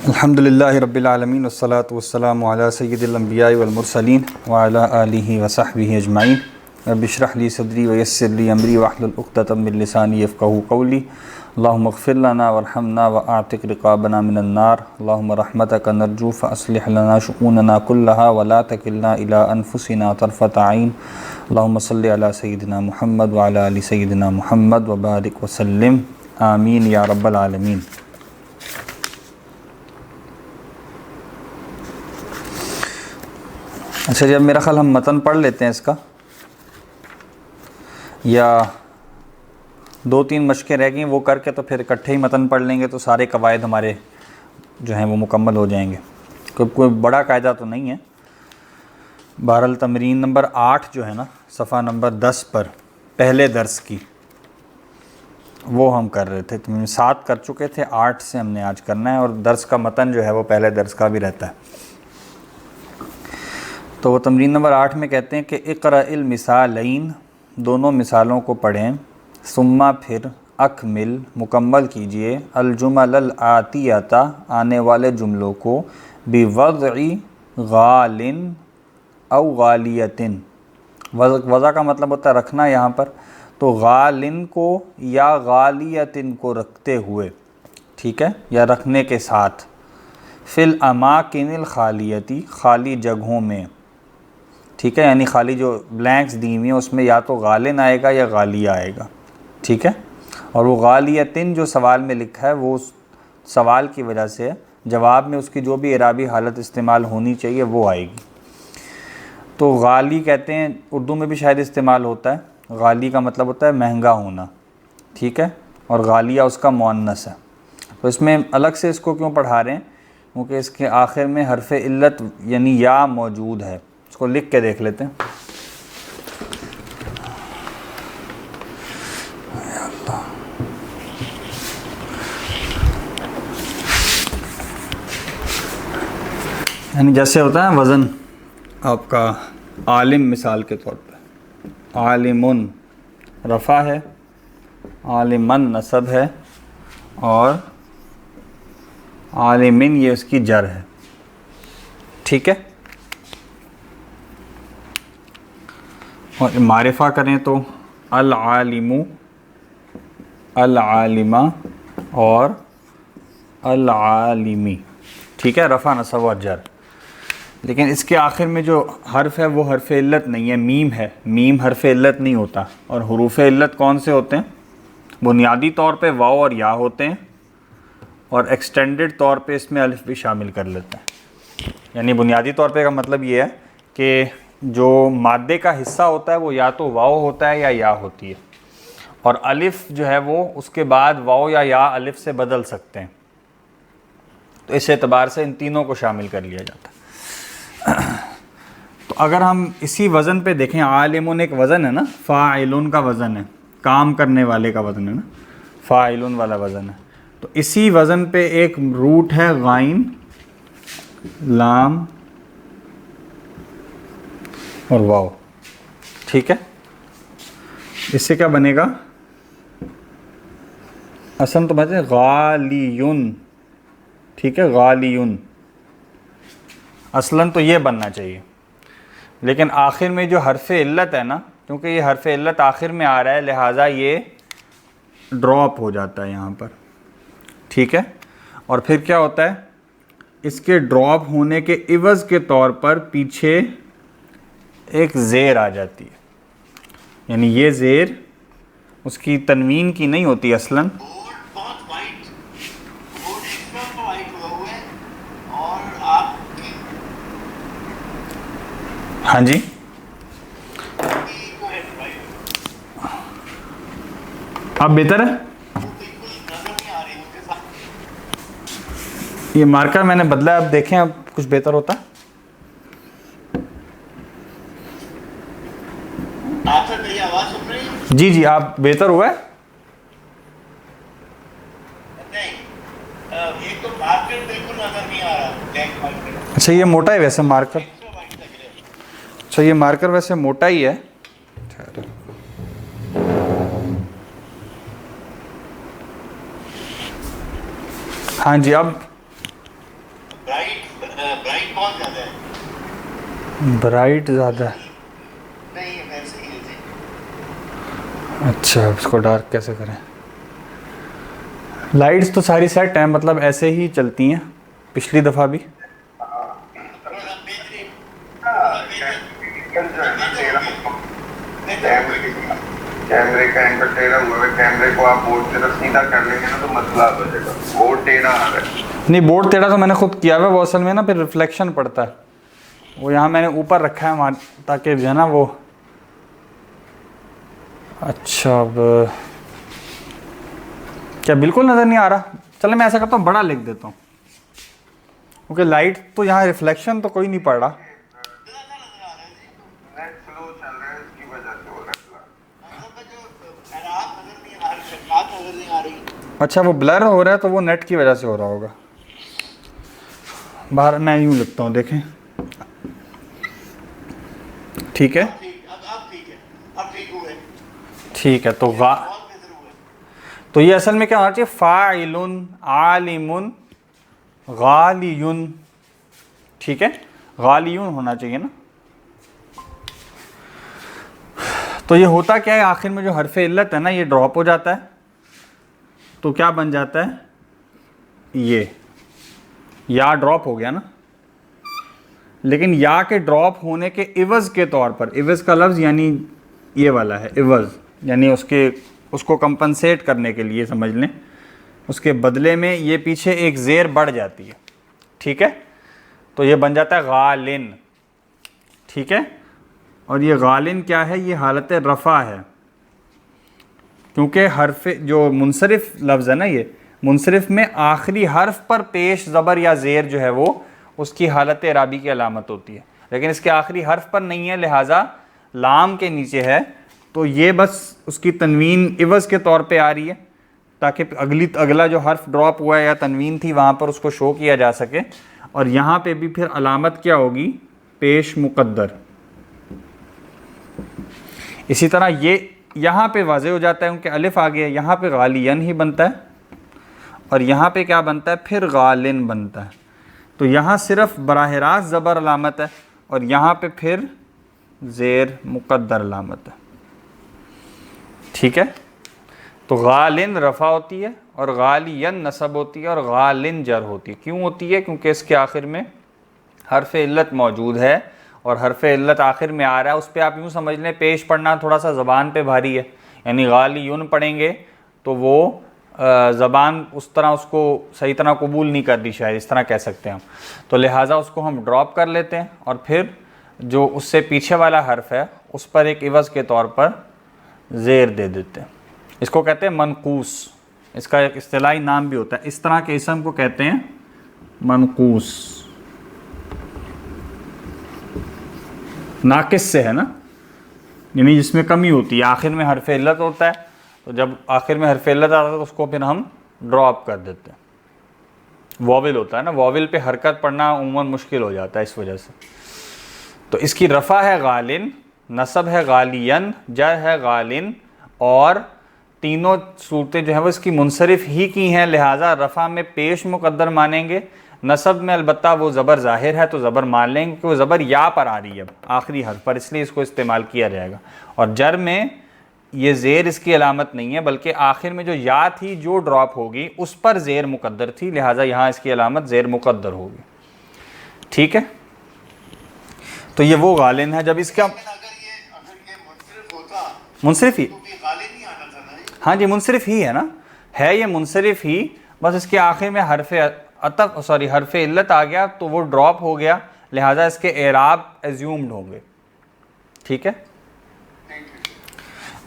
الحمدللہ رب العالمین والصلاة والسلام علی سید الانبیاء والمرسلین وعلی آلہ وصحبہ اجمعین رب اشرح لی صدری ویسر لی امری واحلل عقدۃ من لسانی یفقہوا قولی اللہم اغفر لنا وارحمنا واعتق رقابنا من النار اللہم رحمتک نرجو فاصلح لنا شؤوننا کلہا ولا تکلنا الی انفسنا طرفۃ عین اللہم صلی علی سیدنا محمد وعلی آل سیدنا محمد وبارک وسلم آمین یا رب العالمین۔ اچھا جی، اب میرا خیال ہم متن پڑھ لیتے ہیں اس کا، یا دو تین مشقیں رہ گئیں وہ کر کے تو پھر اکٹھے ہی متن پڑھ لیں گے تو سارے قواعد ہمارے جو ہیں وہ مکمل ہو جائیں گے۔ کوئی بڑا قاعدہ تو نہیں ہے۔ بہرحال تمرین نمبر 8 جو ہے نا، صفحہ نمبر 10 پر پہلے درس کی وہ ہم کر رہے تھے۔ تمرین 7 کر چکے تھے، 8 سے ہم نے آج کرنا ہے، اور درس کا متن جو ہے وہ پہلے درس کا بھی رہتا ہے۔ تو وہ تمرین نمبر 8 میں کہتے ہیں کہ اقرأ المثالین، دونوں مثالوں کو پڑھیں، ثم پھر اکمل مکمل کیجئے، الجمل الآتیۃ آنے والے جملوں کو، بوضع غال او غالیۃ، وضع کا مطلب ہوتا ہے رکھنا یہاں پر، تو غال کو یا غالیۃ کو رکھتے ہوئے، ٹھیک ہے، یا رکھنے کے ساتھ، فی الاماکن الخالیتی، خالی جگہوں میں، ٹھیک ہے، یعنی خالی جو بلینکس دی ہوئی ہیں اس میں یا تو غالن آئے گا یا غالیہ آئے گا، ٹھیک ہے، اور وہ غالیتن جو سوال میں لکھا ہے وہ سوال کی وجہ سے جواب میں اس کی جو بھی اعرابی حالت استعمال ہونی چاہیے وہ آئے گی۔ تو غالی کہتے ہیں، اردو میں بھی شاید استعمال ہوتا ہے، غالی کا مطلب ہوتا ہے مہنگا ہونا، ٹھیک ہے، اور غالیہ اس کا مؤنث ہے۔ تو اس میں الگ سے اس کو کیوں پڑھا رہے ہیں؟ کیونکہ اس کے آخر میں حرف علت یعنی یا موجود ہے۔ اس کو لکھ کے دیکھ لیتے ہیں۔ یعنی جیسے ہوتا ہے وزن آپ کا، عالم مثال کے طور پہ، عالمن رفع ہے، عالمن نصب ہے، اور عالمن یہ اس کی جر ہے، ٹھیک ہے۔ اور معرفہ کریں تو العالم، العالمہ اور العالمی، ٹھیک ہے، رفع نصب اور جر۔ لیکن اس کے آخر میں جو حرف ہے وہ حرف علت نہیں ہے، میم ہے، میم حرف علت نہیں ہوتا۔ اور حروف علت کون سے ہوتے ہیں؟ بنیادی طور پہ واو اور یا ہوتے ہیں، اور ایکسٹینڈڈ طور پہ اس میں الف بھی شامل کر لیتے ہیں۔ یعنی بنیادی طور پہ کا مطلب یہ ہے کہ جو مادے کا حصہ ہوتا ہے وہ یا تو واو ہوتا ہے یا ہوتی ہے، اور الف جو ہے وہ اس کے بعد واو یا الف سے بدل سکتے ہیں، تو اس اعتبار سے ان تینوں کو شامل کر لیا جاتا ہے۔ تو اگر ہم اسی وزن پہ دیکھیں، عالمون ایک وزن ہے نا، فاعلون کا وزن ہے، کام کرنے والے کا وزن ہے نا، فاعلون والا وزن ہے، تو اسی وزن پہ ایک روٹ ہے غائن، لام اور واو، ٹھیک ہے۔ اس سے کیا بنے گا؟ اصل تو بچے غالیون، ٹھیک ہے، غالیون اصلاً تو یہ بننا چاہیے، لیکن آخر میں جو حرف علت ہے نا، کیونکہ یہ حرف علت آخر میں آ رہا ہے لہٰذا یہ ڈراپ ہو جاتا ہے یہاں پر، ٹھیک ہے۔ اور پھر کیا ہوتا ہے؟ اس کے ڈراپ ہونے کے عوض کے طور پر پیچھے ایک زیر آ جاتی ہے، یعنی یہ زیر اس کی تنوین کی نہیں ہوتی اصلاً، ہاں جی، اب بہتر ہے۔ یہ مارکر میں نے بدلا، اب دیکھیں اب کچھ بہتر ہوتا۔ جی جی، آپ بہتر ہوا ہے۔ اچھا یہ موٹا ہے ویسے مارکر، اچھا یہ مارکر ویسے موٹا ہی ہے۔ ہاں جی، اب برائٹ بہت زیادہ ہے. برائٹ زیادہ ہے. نہیں ویسے ہی ہے جی. اچھا اس کو ڈارک کیسے کریں؟ لائٹس تو ساری سیٹ ہیں، مطلب ایسے ہی چلتی ہیں پچھلی دفعہ بھی. کیمرے کا اینگل ٹیڑھا ہوا ہے، کیمرے کو آپ بورڈ سے سیدھا کر لیں گے نا تو مسئلہ ہو جائے گا. بورڈ ٹیڑھا آ رہا ہے. نہیں بورڈ ٹیڑھا تو میں نے خود کیا ہوا ہے، وہ اصل میں نا پھر ریفلیکشن پڑتا ہے. وہ یہاں میں نے اوپر رکھا ہے تاکہ جو ہے نا وہ. اچھا اب کیا بالکل نظر نہیں آ رہا؟ چلے میں ایسا کرتا ہوں بڑا لکھ دیتا ہوں، کیونکہ لائٹ تو یہاں ریفلیکشن تو کوئی نہیں پڑ رہا. نیٹ سلو چل رہا ہے اس کی وجہ سے ہو رہا ہے. اچھا وہ بلر ہو رہا ہے تو وہ نیٹ کی وجہ سے ہو رہا ہوگا. باہر میں یوں لکھتا ہوں دیکھیں. ٹھیک ہے ٹھیک ہے. تو یہ اصل میں کیا ہونا چاہیے؟ فاعل عالم غالی. ٹھیک ہے غالیون ہونا چاہیے نا. تو یہ ہوتا کیا ہے، آخر میں جو حرف علت ہے نا یہ ڈراپ ہو جاتا ہے. تو کیا بن جاتا ہے؟ یہ یا ڈراپ ہو گیا نا. لیکن یا کے ڈراپ ہونے کے عوض کے طور پر، عوض کا لفظ یعنی یہ والا ہے عوض، یعنی اس کو کمپنسیٹ کرنے کے لیے سمجھ لیں، اس کے بدلے میں یہ پیچھے ایک زیر بڑھ جاتی ہے. ٹھیک ہے تو یہ بن جاتا ہے غالن. ٹھیک ہے اور یہ غالن کیا ہے؟ یہ حالت رفع ہے، کیونکہ حرف جو منصرف لفظ ہے نا، یہ منصرف میں آخری حرف پر پیش زبر یا زیر جو ہے وہ اس کی حالت اعرابی کی علامت ہوتی ہے، لیکن اس کے آخری حرف پر نہیں ہے، لہٰذا لام کے نیچے ہے. تو یہ بس اس کی تنوین عوض کے طور پہ آ رہی ہے تاکہ اگلا جو حرف ڈراپ ہوا ہے یا تنوین تھی وہاں پر اس کو شو کیا جا سکے. اور یہاں پہ بھی پھر علامت کیا ہوگی؟ پیش مقدر. اسی طرح یہ یہاں پہ واضح ہو جاتا ہے کیونکہ الف آ گیا، یہاں پہ غالین ہی بنتا ہے اور یہاں پہ کیا بنتا ہے؟ پھر غالن بنتا ہے. تو یہاں صرف براہ راست زبر علامت ہے اور یہاں پہ پھر زیر مقدر علامت ہے. ٹھیک ہے تو غالن رفع ہوتی ہے اور غالین نصب ہوتی ہے اور غالن جر ہوتی ہے. کیوں ہوتی ہے؟ کیونکہ اس کے آخر میں حرف علت موجود ہے اور حرف علت آخر میں آ رہا ہے. اس پہ آپ یوں سمجھ لیں پیش پڑھنا تھوڑا سا زبان پہ بھاری ہے، یعنی غالیون پڑھیں گے تو وہ زبان اس طرح اس کو صحیح طرح قبول نہیں کر دی، شاید اس طرح کہہ سکتے ہیں ہم. تو لہٰذا اس کو ہم ڈراپ کر لیتے ہیں اور پھر جو اس سے پیچھے والا حرف ہے اس پر ایک عوض کے طور پر زیر دے دیتے ہیں. اس کو کہتے ہیں منقوص. اس کا ایک اصطلاحی نام بھی ہوتا ہے، اس طرح کے اسم کو کہتے ہیں منقوص. ناقص سے ہے نا، یعنی جس میں کمی ہوتی ہے، آخر میں حرف علت ہوتا ہے تو جب آخر میں حرف علت آتا ہے تو اس کو پھر ہم ڈراپ کر دیتے ہیں. واول ہوتا ہے نا، واول پہ حرکت پڑھنا عموماً مشکل ہو جاتا ہے اس وجہ سے. تو اس کی رفع ہے غالن، نصب ہے غالین، جر ہے غالن، اور تینوں صورتیں جو ہیں وہ اس کی منصرف ہی کی ہیں، لہٰذا رفع میں پیش مقدر مانیں گے. نصب میں البتہ وہ زبر ظاہر ہے تو زبر مان لیں گے کہ وہ زبر یا پر آ رہی ہے اب آخری حرف پر، اس لیے اس کو استعمال کیا جائے گا. اور جر میں یہ زیر اس کی علامت نہیں ہے بلکہ آخر میں جو یا تھی جو ڈراپ ہوگی اس پر زیر مقدر تھی، لہٰذا یہاں اس کی علامت زیر مقدر ہوگی. ٹھیک ہے تو یہ وہ غالن ہے. جب اس کا منصرف ہی، ہاں جی منصرف ہی ہے نا، ہے یہ منصرف ہی، بس اس کے آخر میں حرف علت آ گیا تو وہ ڈراپ ہو گیا، لہٰذا اس کے اعراب ایزیومڈ ہوں گے. ٹھیک ہے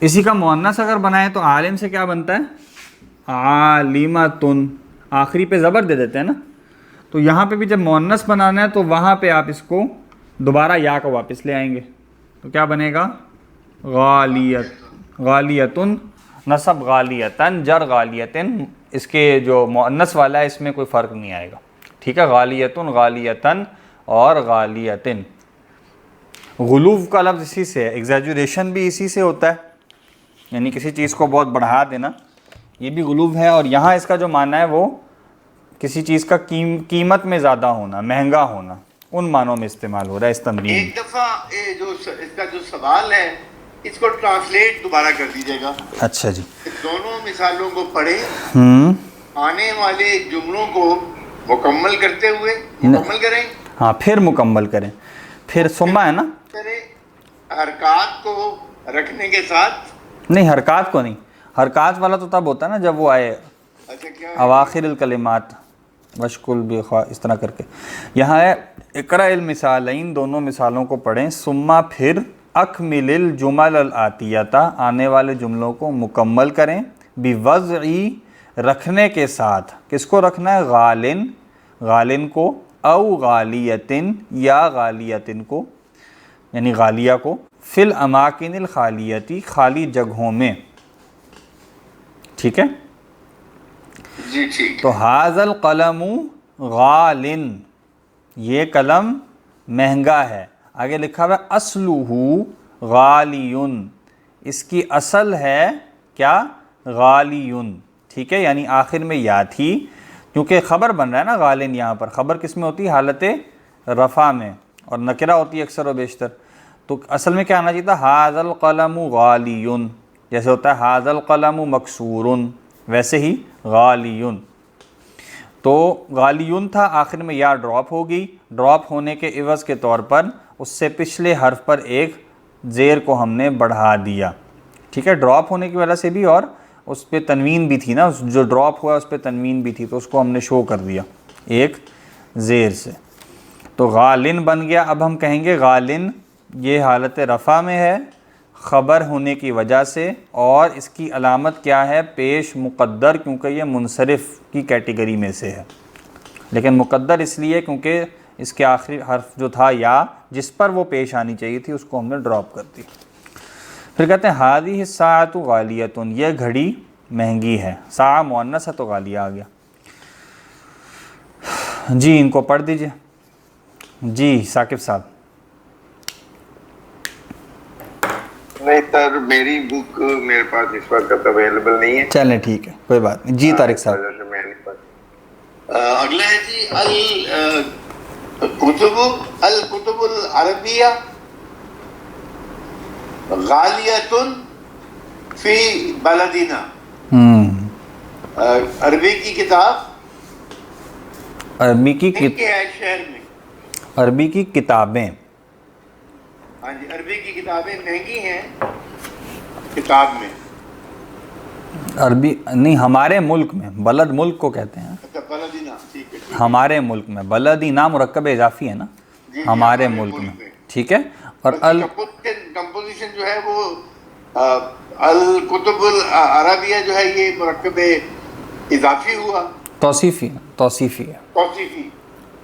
اسی کا مؤنث اگر بنائیں تو عالم سے کیا بنتا ہے؟ عالمتن. آخری پہ زبر دے دیتے ہیں نا، تو یہاں پہ بھی جب مؤنث بنانا ہے تو وہاں پہ آپ اس کو دوبارہ یا کو واپس لے آئیں گے تو کیا بنے گا؟ غالیتن، نصب غالیتن، جر غالیتن. اس کے جو مؤنث والا ہے اس میں کوئی فرق نہیں آئے گا. ٹھیک ہے غالیتن، غالیتن اور غالیتن. غلوو کا لفظ اسی سے ہے، ایگزیجوریشن بھی اسی سے ہوتا ہے، یعنی کسی چیز کو بہت بڑھا دینا، یہ بھی غلوو ہے. اور یہاں اس کا جو معنی ہے وہ کسی چیز کا قیمت میں زیادہ ہونا، مہنگا ہونا، ان معنوں میں استعمال ہو رہا ہے اس تمرین میں۔ ایک دفعہ جو اس کا جو سوال ہے اس کو ٹرانسلیٹ دوبارہ کر دیجیے گا۔ اچھا جی، دونوں مثالوں کو پڑھیں، ہوں، آنے والے جملوں کو مکمل کرتے ہوئے مکمل کریں، ہاں پھر مکمل کریں، پھر ثم ہے نا، کریں حرکات کو رکھنے کے ساتھ۔ نہیں حرکات کو نہیں، حرکات والا تو تب ہوتا ہے نا جب وہ آئے اچھا کیا اواخر الکلمات وشکل بخوا، اس طرح کر کے۔ یہاں ہے اقرأ المثالین، دونوں مثالوں کو پڑھیں، ثم پھر اکمل الجمل الآتیۃ، آنے والے جملوں کو مکمل کریں، بوضعی، رکھنے کے ساتھ، کس کو رکھنا ہے؟ غالن، غالن کو، او غالیتن، یا غالیتن کو، یعنی غالیہ کو، فی الاماکن الخالیتی، خالی جگہوں میں، ٹھیک ہے؟ جی ٹھیک تو ھذا القلم غالن، یہ قلم مہنگا ہے۔ آگے لکھا ہوا ہے اصلہ غالیٌ، اس کی اصل ہے کیا؟ غالیٌ، ٹھیک ہے، یعنی آخر میں یا تھی، کیونکہ خبر بن رہا ہے نا غالن، یہاں پر خبر کس میں ہوتی ہے؟ حالت رفع میں، اور نکرہ ہوتی ہے اکثر و بیشتر، تو اصل میں کیا آنا چاہیے تھا؟ ھذا القلم غالیٌ، جیسے ہوتا ہے ھذا القلم مکسور، ویسے ہی غالیٌ، تو غالیٌ تھا، آخر میں یا ڈراپ ہو گئی، ڈراپ ہونے کے عوض کے طور پر اس سے پچھلے حرف پر ایک زیر کو ہم نے بڑھا دیا، ٹھیک ہے، ڈراپ ہونے کی وجہ سے بھی، اور اس پہ تنوین بھی تھی نا، جو ڈراپ ہوا اس پہ تنوین بھی تھی، تو اس کو ہم نے شو کر دیا ایک زیر سے، تو غالن بن گیا۔ اب ہم کہیں گے غالن یہ حالت رفع میں ہے خبر ہونے کی وجہ سے، اور اس کی علامت کیا ہے؟ پیش مقدر، کیونکہ یہ منصرف کی کیٹیگری میں سے ہے، لیکن مقدر اس لیے کیونکہ اس کے آخری حرف جو تھا یا، جس پر وہ پیش آنی چاہیے تھی، اس کو ہم نے ڈراپ کر دی۔ پھر کہتے ہیں ھذہ الساعۃ غالیۃ، یہ گھڑی مہنگی ہے، ساعہ مؤنث ہے تو غالیہ آ گیا۔ جی ان کو پڑھ دیجئے، جی ثاقب صاحب۔ نہیں سر، میری بک میرے پاس اس وقت اویلیبل نہیں ہے، چلیں ٹھیک ہے، کوئی بات نہیں، جی طارق صاحب۔ وجہ سے میں نہیں پڑھ۔ اگلا ہے جی الکتب العربیہ غالیۃ فی بلدنا، عربی کی کتاب عربی کی مہنگی ہے شہر میں، عربی کی کتابیں، ہاں جی عربی کی کتابیں مہنگی ہیں کتاب میں، عربی نہیں، ہمارے ملک میں، بلد ملک کو کہتے ہیں، اچھا بلدنا، ٹھیک ہے ہمارے ملک میں، بلدی نام مرکب اضافی ہے نا، ہمارے ملک میں، ٹھیک ہے، اور کمپوزیشن جو ہے وہ الکتب العربیہ جو ہے یہ مرکب اضافی ہوا، توصیفی ہے، توصیفی،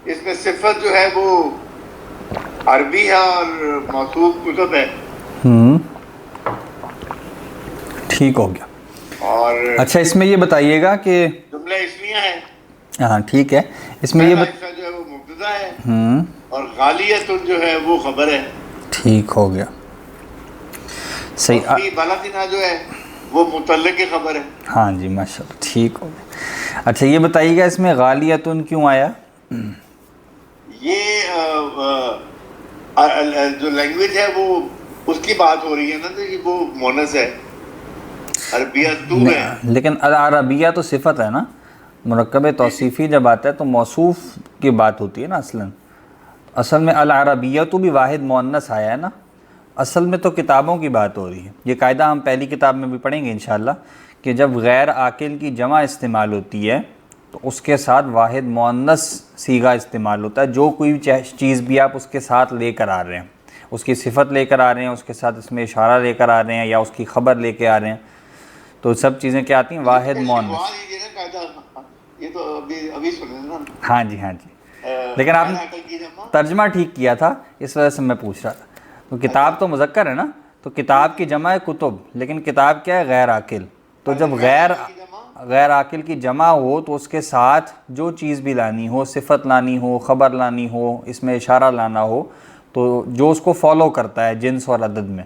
اس میں صفت جو ہے وہ عربی ہے اور موصوف کتب ہے، ٹھیک ہو گیا۔ اور اچھا اس میں یہ بتائیے گا کہ جملہ اسمیہ ہے، ہاں ٹھیک ہے، اس میں یہ پہلا حصہ جو ہے وہ مبتدا ہے، اور غالیۃ جو ہے وہ خبر ہے، ٹھیک ہو گیا، صحیح، اور فی بلدنا جو ہے وہ متعلق خبر ہے، ہاں جی ماشاء اللہ، ٹھیک ہو گیا۔ اچھا یہ بتائیے گا اس میں غالیتن کیوں آیا؟ یہ جو لینگویج ہے وہ اس کی بات ہو رہی ہے نا، تو یہ وہ مونس ہے، عربیہ تو ہے، لیکن العربیہ تو صفت ہے نا، مرکب توصیفی جب آتا ہے تو موصوف کی بات ہوتی ہے نا، اصل میں العربیہ تو بھی واحد مؤنث آیا ہے نا، اصل میں تو کتابوں کی بات ہو رہی ہے، یہ قاعدہ ہم پہلی کتاب میں بھی پڑھیں گے انشاءاللہ، کہ جب غیر عاقل کی جمع استعمال ہوتی ہے تو اس کے ساتھ واحد مؤنث صیغہ استعمال ہوتا ہے، جو کوئی چیز بھی آپ اس کے ساتھ لے کر آ رہے ہیں، اس کی صفت لے کر آ رہے ہیں، اس کے ساتھ اس میں اشارہ لے کر آ رہے ہیں، یا اس کی خبر لے کے آ رہے ہیں، تو سب چیزیں کیا آتی ہیں؟ واحد مؤنث۔ یہ تو ابھی سنے نا، ہاں جی ہاں جی، لیکن آپ نے ترجمہ ٹھیک کیا تھا، اس وجہ سے میں پوچھ رہا تھا، تو کتاب تو مذکر ہے نا، تو کتاب کی جمع ہے کتب، لیکن کتاب کیا ہے؟ غیر عاقل، تو جب غیر عاقل کی جمع ہو تو اس کے ساتھ جو چیز بھی لانی ہو، صفت لانی ہو، خبر لانی ہو، اس میں اشارہ لانا ہو، تو جو اس کو فالو کرتا ہے جنس اور عدد میں،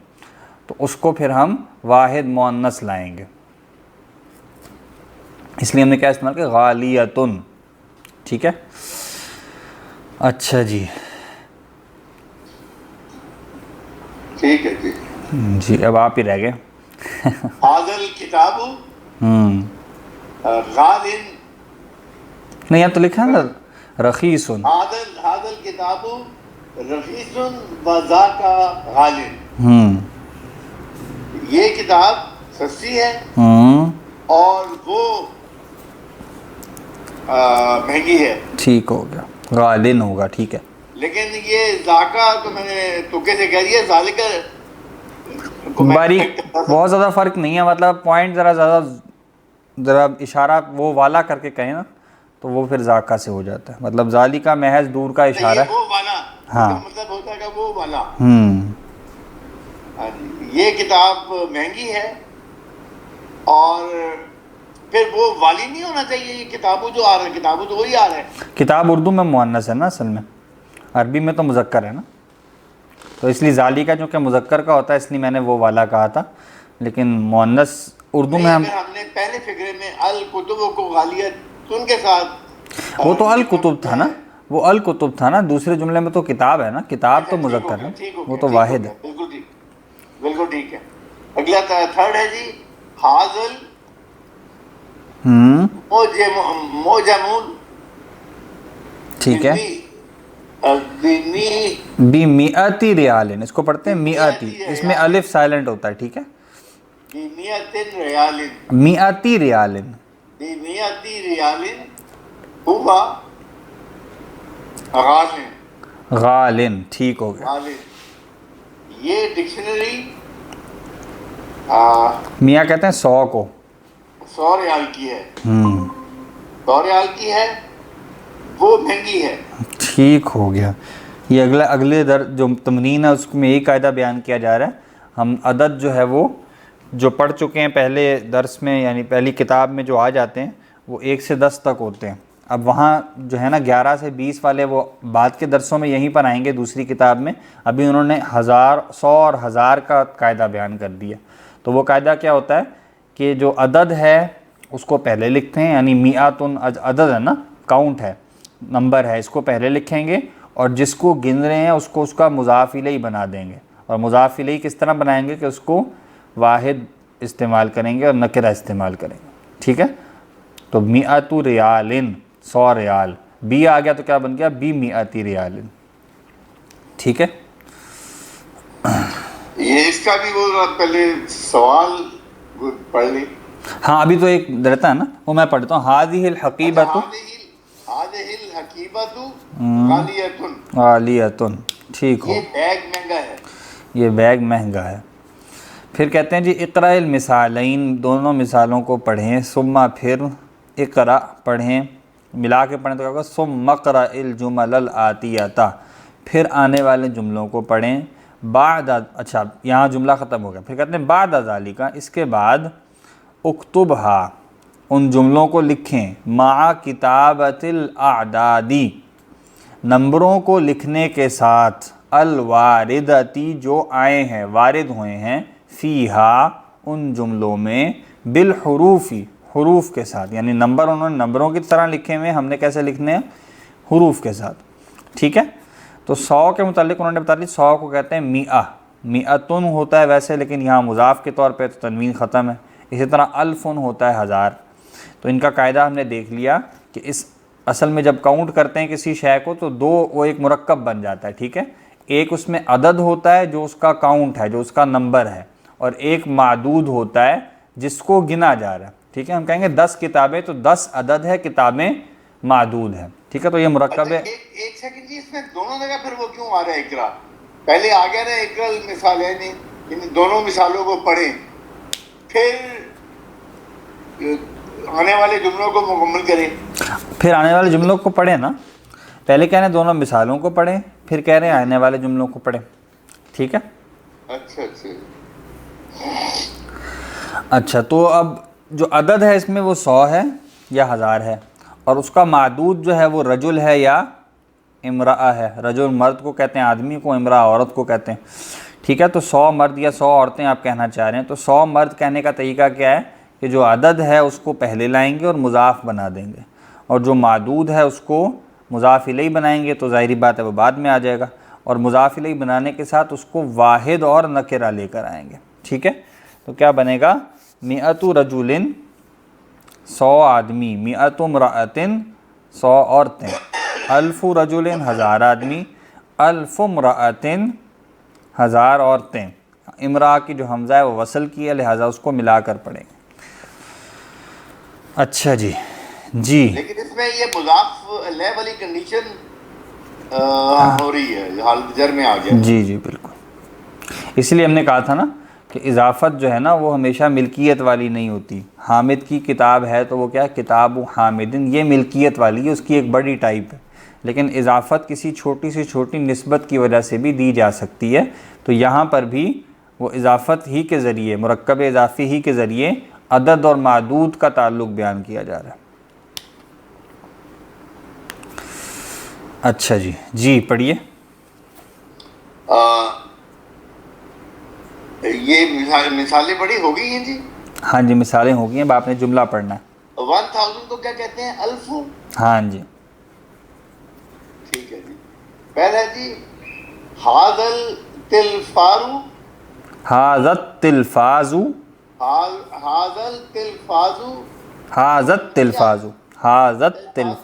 تو اس کو پھر ہم واحد مؤنث لائیں گے، اس لیے ہم نے کیا استعمال کیا؟ غالیتن، ٹھیک ہے. اچھا جی ٹھیک ہے جی. جی اب آپ ہی رہ گئے. حاضل کتاب غالن. نہیں یہاں تو لکھا ہے نا رخیص. حاضل کتاب رخیص وذاک غالن. یہ کتاب سستی ہے اور وہ مہنگی ہے. ٹھیک ہو گیا, غالن ہوگا. ٹھیک ہے. لیکن یہ ذاکا تو میں نے تکے سے کہہ دیا. ذالک باریک بہت زیادہ فرق نہیں ہے, مطلب پوائنٹ ذرا اشارہ وہ والا کر کے کہیں نا تو وہ پھر ذاکا سے ہو جاتا ہے. مطلب ذالکا محض دور کا اشارہ ہے. وہ والا ہاں مطلب ہوتا ہے کہ وہ والا. ہاں جی یہ کتاب مہنگی ہے اور پھر وہ والی نہیں ہونا چاہیے. یہ کتابوں جو آ رہا ہے, کتابوں تو وہی آ رہا ہے. کتاب اردو میں مؤنث ہے نا اصل میں, عربی میں تو مذکر ہے نا, تو اس لیے ذالی کا جو کہ مذکر کا ہوتا ہے اس لیے میں نے وہ والا کہا تھا. لیکن مؤنث اردو میں ہم نے پہلے فقرے میں الکتب کو غالیت ان کے ساتھ وہ تو الکتب تھا نا, وہ الکتب تھا نا. دوسرے جملے میں تو کتاب ہے نا, کتاب تو مذکر ہے, وہ تو واحد ہے. بالکل ٹھیک, بالکل ٹھیک ہے. اگلا تھرڈ ہے جی حاضل موجمون. ٹھیک ہے. بِمِئَةِ ریال, اس کو پڑھتے ہیں میاتی, اس میں الف سائلنٹ ہوتا ہے. ٹھیک ہے. بِمِئَةٍ ریال. میاتی ریال. بِمِئَةِ ریال ہوا غالن. غالن. ٹھیک ہو گیا. غالن. یہ ڈکشنری میاں کہتے ہیں 100 کو, 100 ریال کی ہے. 100 ریال کی ہے, وہ مہنگی ہے. ٹھیک ہو گیا. یہ اگلے جو تمرین ہے اس میں یہی قاعدہ بیان کیا جا رہا ہے. ہم عدد جو ہے وہ جو پڑھ چکے ہیں پہلے درس میں, یعنی پہلی کتاب میں جو آ جاتے ہیں وہ 1 سے 10 تک ہوتے ہیں. اب وہاں جو ہے نا 11 سے 20 والے وہ بعد کے درسوں میں یہیں پر آئیں گے دوسری کتاب میں. ابھی انہوں نے 1000, 100 اور 1000 کا قاعدہ بیان کر دیا. تو وہ قاعدہ کیا ہوتا ہے کہ جو عدد ہے اس کو پہلے لکھتے ہیں, یعنی میعاتن عدد ہے نا, کاؤنٹ ہے, نمبر ہے, اس کو پہلے لکھیں گے, اور جس کو گن رہے ہیں اس کو اس کا مضاف الیہ بنا دیں گے. اور مضاف الیہ کس طرح بنائیں گے کہ اس کو واحد استعمال کریں گے اور نکرہ استعمال کریں گے. ٹھیک ہے. تو میعۃ ریال 100 ریال, بی آ گیا تو کیا بن گیا بِمِئَةِ ریال. ٹھیک ہے. یہ اس کا بھی وہ پہلے سوال پڑھ لی. ہاں ابھی تو ایک رہتا ہے نا, وہ میں پڑھتا ہوں. هذه الحقیبۃ غالیۃ. ٹھیک ہو. یہ بیگ مہنگا ہے. یہ بیگ مہنگا ہے. پھر کہتے ہیں جی اقرأ المثالین, دونوں مثالوں کو پڑھیں. ثم پھر اقرأ پڑھیں, ملا کے پڑھیں تو کیا ہوگا ثم اقرأ الجمل الآتیۃ, پھر آنے والے جملوں کو پڑھیں. بعد, اچھا یہاں جملہ ختم ہو گیا. پھر کہتے ہیں بعد ذالک, اس کے بعد اکتبھا, ان جملوں کو لکھیں. مع کتابۃ الاعداد, نمبروں کو لکھنے کے ساتھ. الواردتی, جو آئے ہیں, وارد ہوئے ہیں. فیہا, ان جملوں میں. بالحروف, حروف کے ساتھ, یعنی نمبر انہوں نے نمبروں کی طرح لکھے ہوئے, ہم نے کیسے لکھنے ہیں حروف کے ساتھ. ٹھیک ہے. تو 100 کے متعلق انہوں نے بتا دی, 100 کو کہتے ہیں میعہ. میعتن ہوتا ہے ویسے, لیکن یہاں مضاف کے طور پہ تو تنوین ختم ہے. اسی طرح الفن ہوتا ہے 1000. تو ان کا قاعدہ ہم نے دیکھ لیا کہ اس اصل میں جب کاؤنٹ کرتے ہیں کسی شے کو تو دو, وہ ایک مرکب بن جاتا ہے. ٹھیک ہے. ایک اس میں عدد ہوتا ہے جو اس کا کاؤنٹ ہے, جو اس کا نمبر ہے, اور ایک معدود ہوتا ہے جس کو گنا جا رہا ہے. ٹھیک ہے. ہم کہیں گے 10 کتابیں, تو 10 عدد ہے, کتابیں معدود ہیں. ٹھیک ہے. تو یہ مرکب ہے. ایک سیکنڈ جی, اس میں دونوں جگہ پھر وہ کیوں آ رہا ہے اقرا؟ پہلے آ گیا نا اقرا المثالین, ان دونوں مثالوں کو پڑھیں, پھر آنے والے جملوں کو مکمل کریں. پھر آنے والے جملوں کو پڑھیں نا, پہلے کہہ رہے ہیں دونوں مثالوں کو پڑھیں, پھر کہہ رہے ہیں آنے والے جملوں کو پڑھیں. ٹھیک ہے. اچھا اچھا. اچھا تو اب جو عدد ہے اس میں وہ 100 ہے یا 1000 ہے, اور اس کا معدود جو ہے وہ رجل ہے یا امرأہ ہے. رجل مرد کو کہتے ہیں آدمی کو, امرأہ عورت کو کہتے ہیں. ٹھیک ہے. تو 100 مرد یا 100 عورتیں آپ کہنا چاہ رہے ہیں. تو 100 مرد کہنے کا طریقہ کیا ہے کہ جو عدد ہے اس کو پہلے لائیں گے اور مضاف بنا دیں گے, اور جو معدود ہے اس کو مضاف الیہ بنائیں گے تو ظاہری بات ہے وہ بعد میں آ جائے گا، اور مضاف الیہ بنانے کے ساتھ اس کو واحد اور نکرہ لے کر آئیں گے، ٹھیک ہے؟ تو کیا بنے گا؟ مئۃ رجل 100 آدمی، مئۃ امرأۃ 100 عورتیں، الف رجل 1000 آدمی، الف امرأۃ 1000 عورتیں، امرأہ کی جو حمزہ ہے وہ وصل کی ہے لہٰذا اس کو ملا کر پڑھیں گے۔ اچھا جی لیکن اس میں یہ مضاف الیہ والی کنڈیشن ہو رہی ہے، حالت جر میں آ گیا۔ جی بالکل، اس لیے ہم نے کہا تھا نا کہ اضافت جو ہے نا وہ ہمیشہ ملکیت والی نہیں ہوتی۔ حامد کی کتاب ہے تو وہ کیا ہے؟ کتاب حامدن، یہ ملکیت والی ہے، اس کی ایک بڑی ٹائپ ہے، لیکن اضافت کسی چھوٹی سے چھوٹی نسبت کی وجہ سے بھی دی جا سکتی ہے، تو یہاں پر بھی وہ اضافت ہی کے ذریعے، مرکب اضافی ہی کے ذریعے عدد اور معدود کا تعلق بیان کیا جا رہا ہے۔ اچھا جی پڑھیے۔ یہ مثالیں بڑی ہو گئی ہیں جی؟ ہاں جی مثالیں ہو گئی ہیں، اب آپ نے جملہ پڑھنا ہے۔ 1000 کو کیا کہتے ہیں؟ الف۔ ہاں جی ٹھیک ہے جی۔ پہلا جی حاضل تلفارو، حاضت تلفازو، حاضل تلفازو، حاضت تلفازو، حاضت تلف،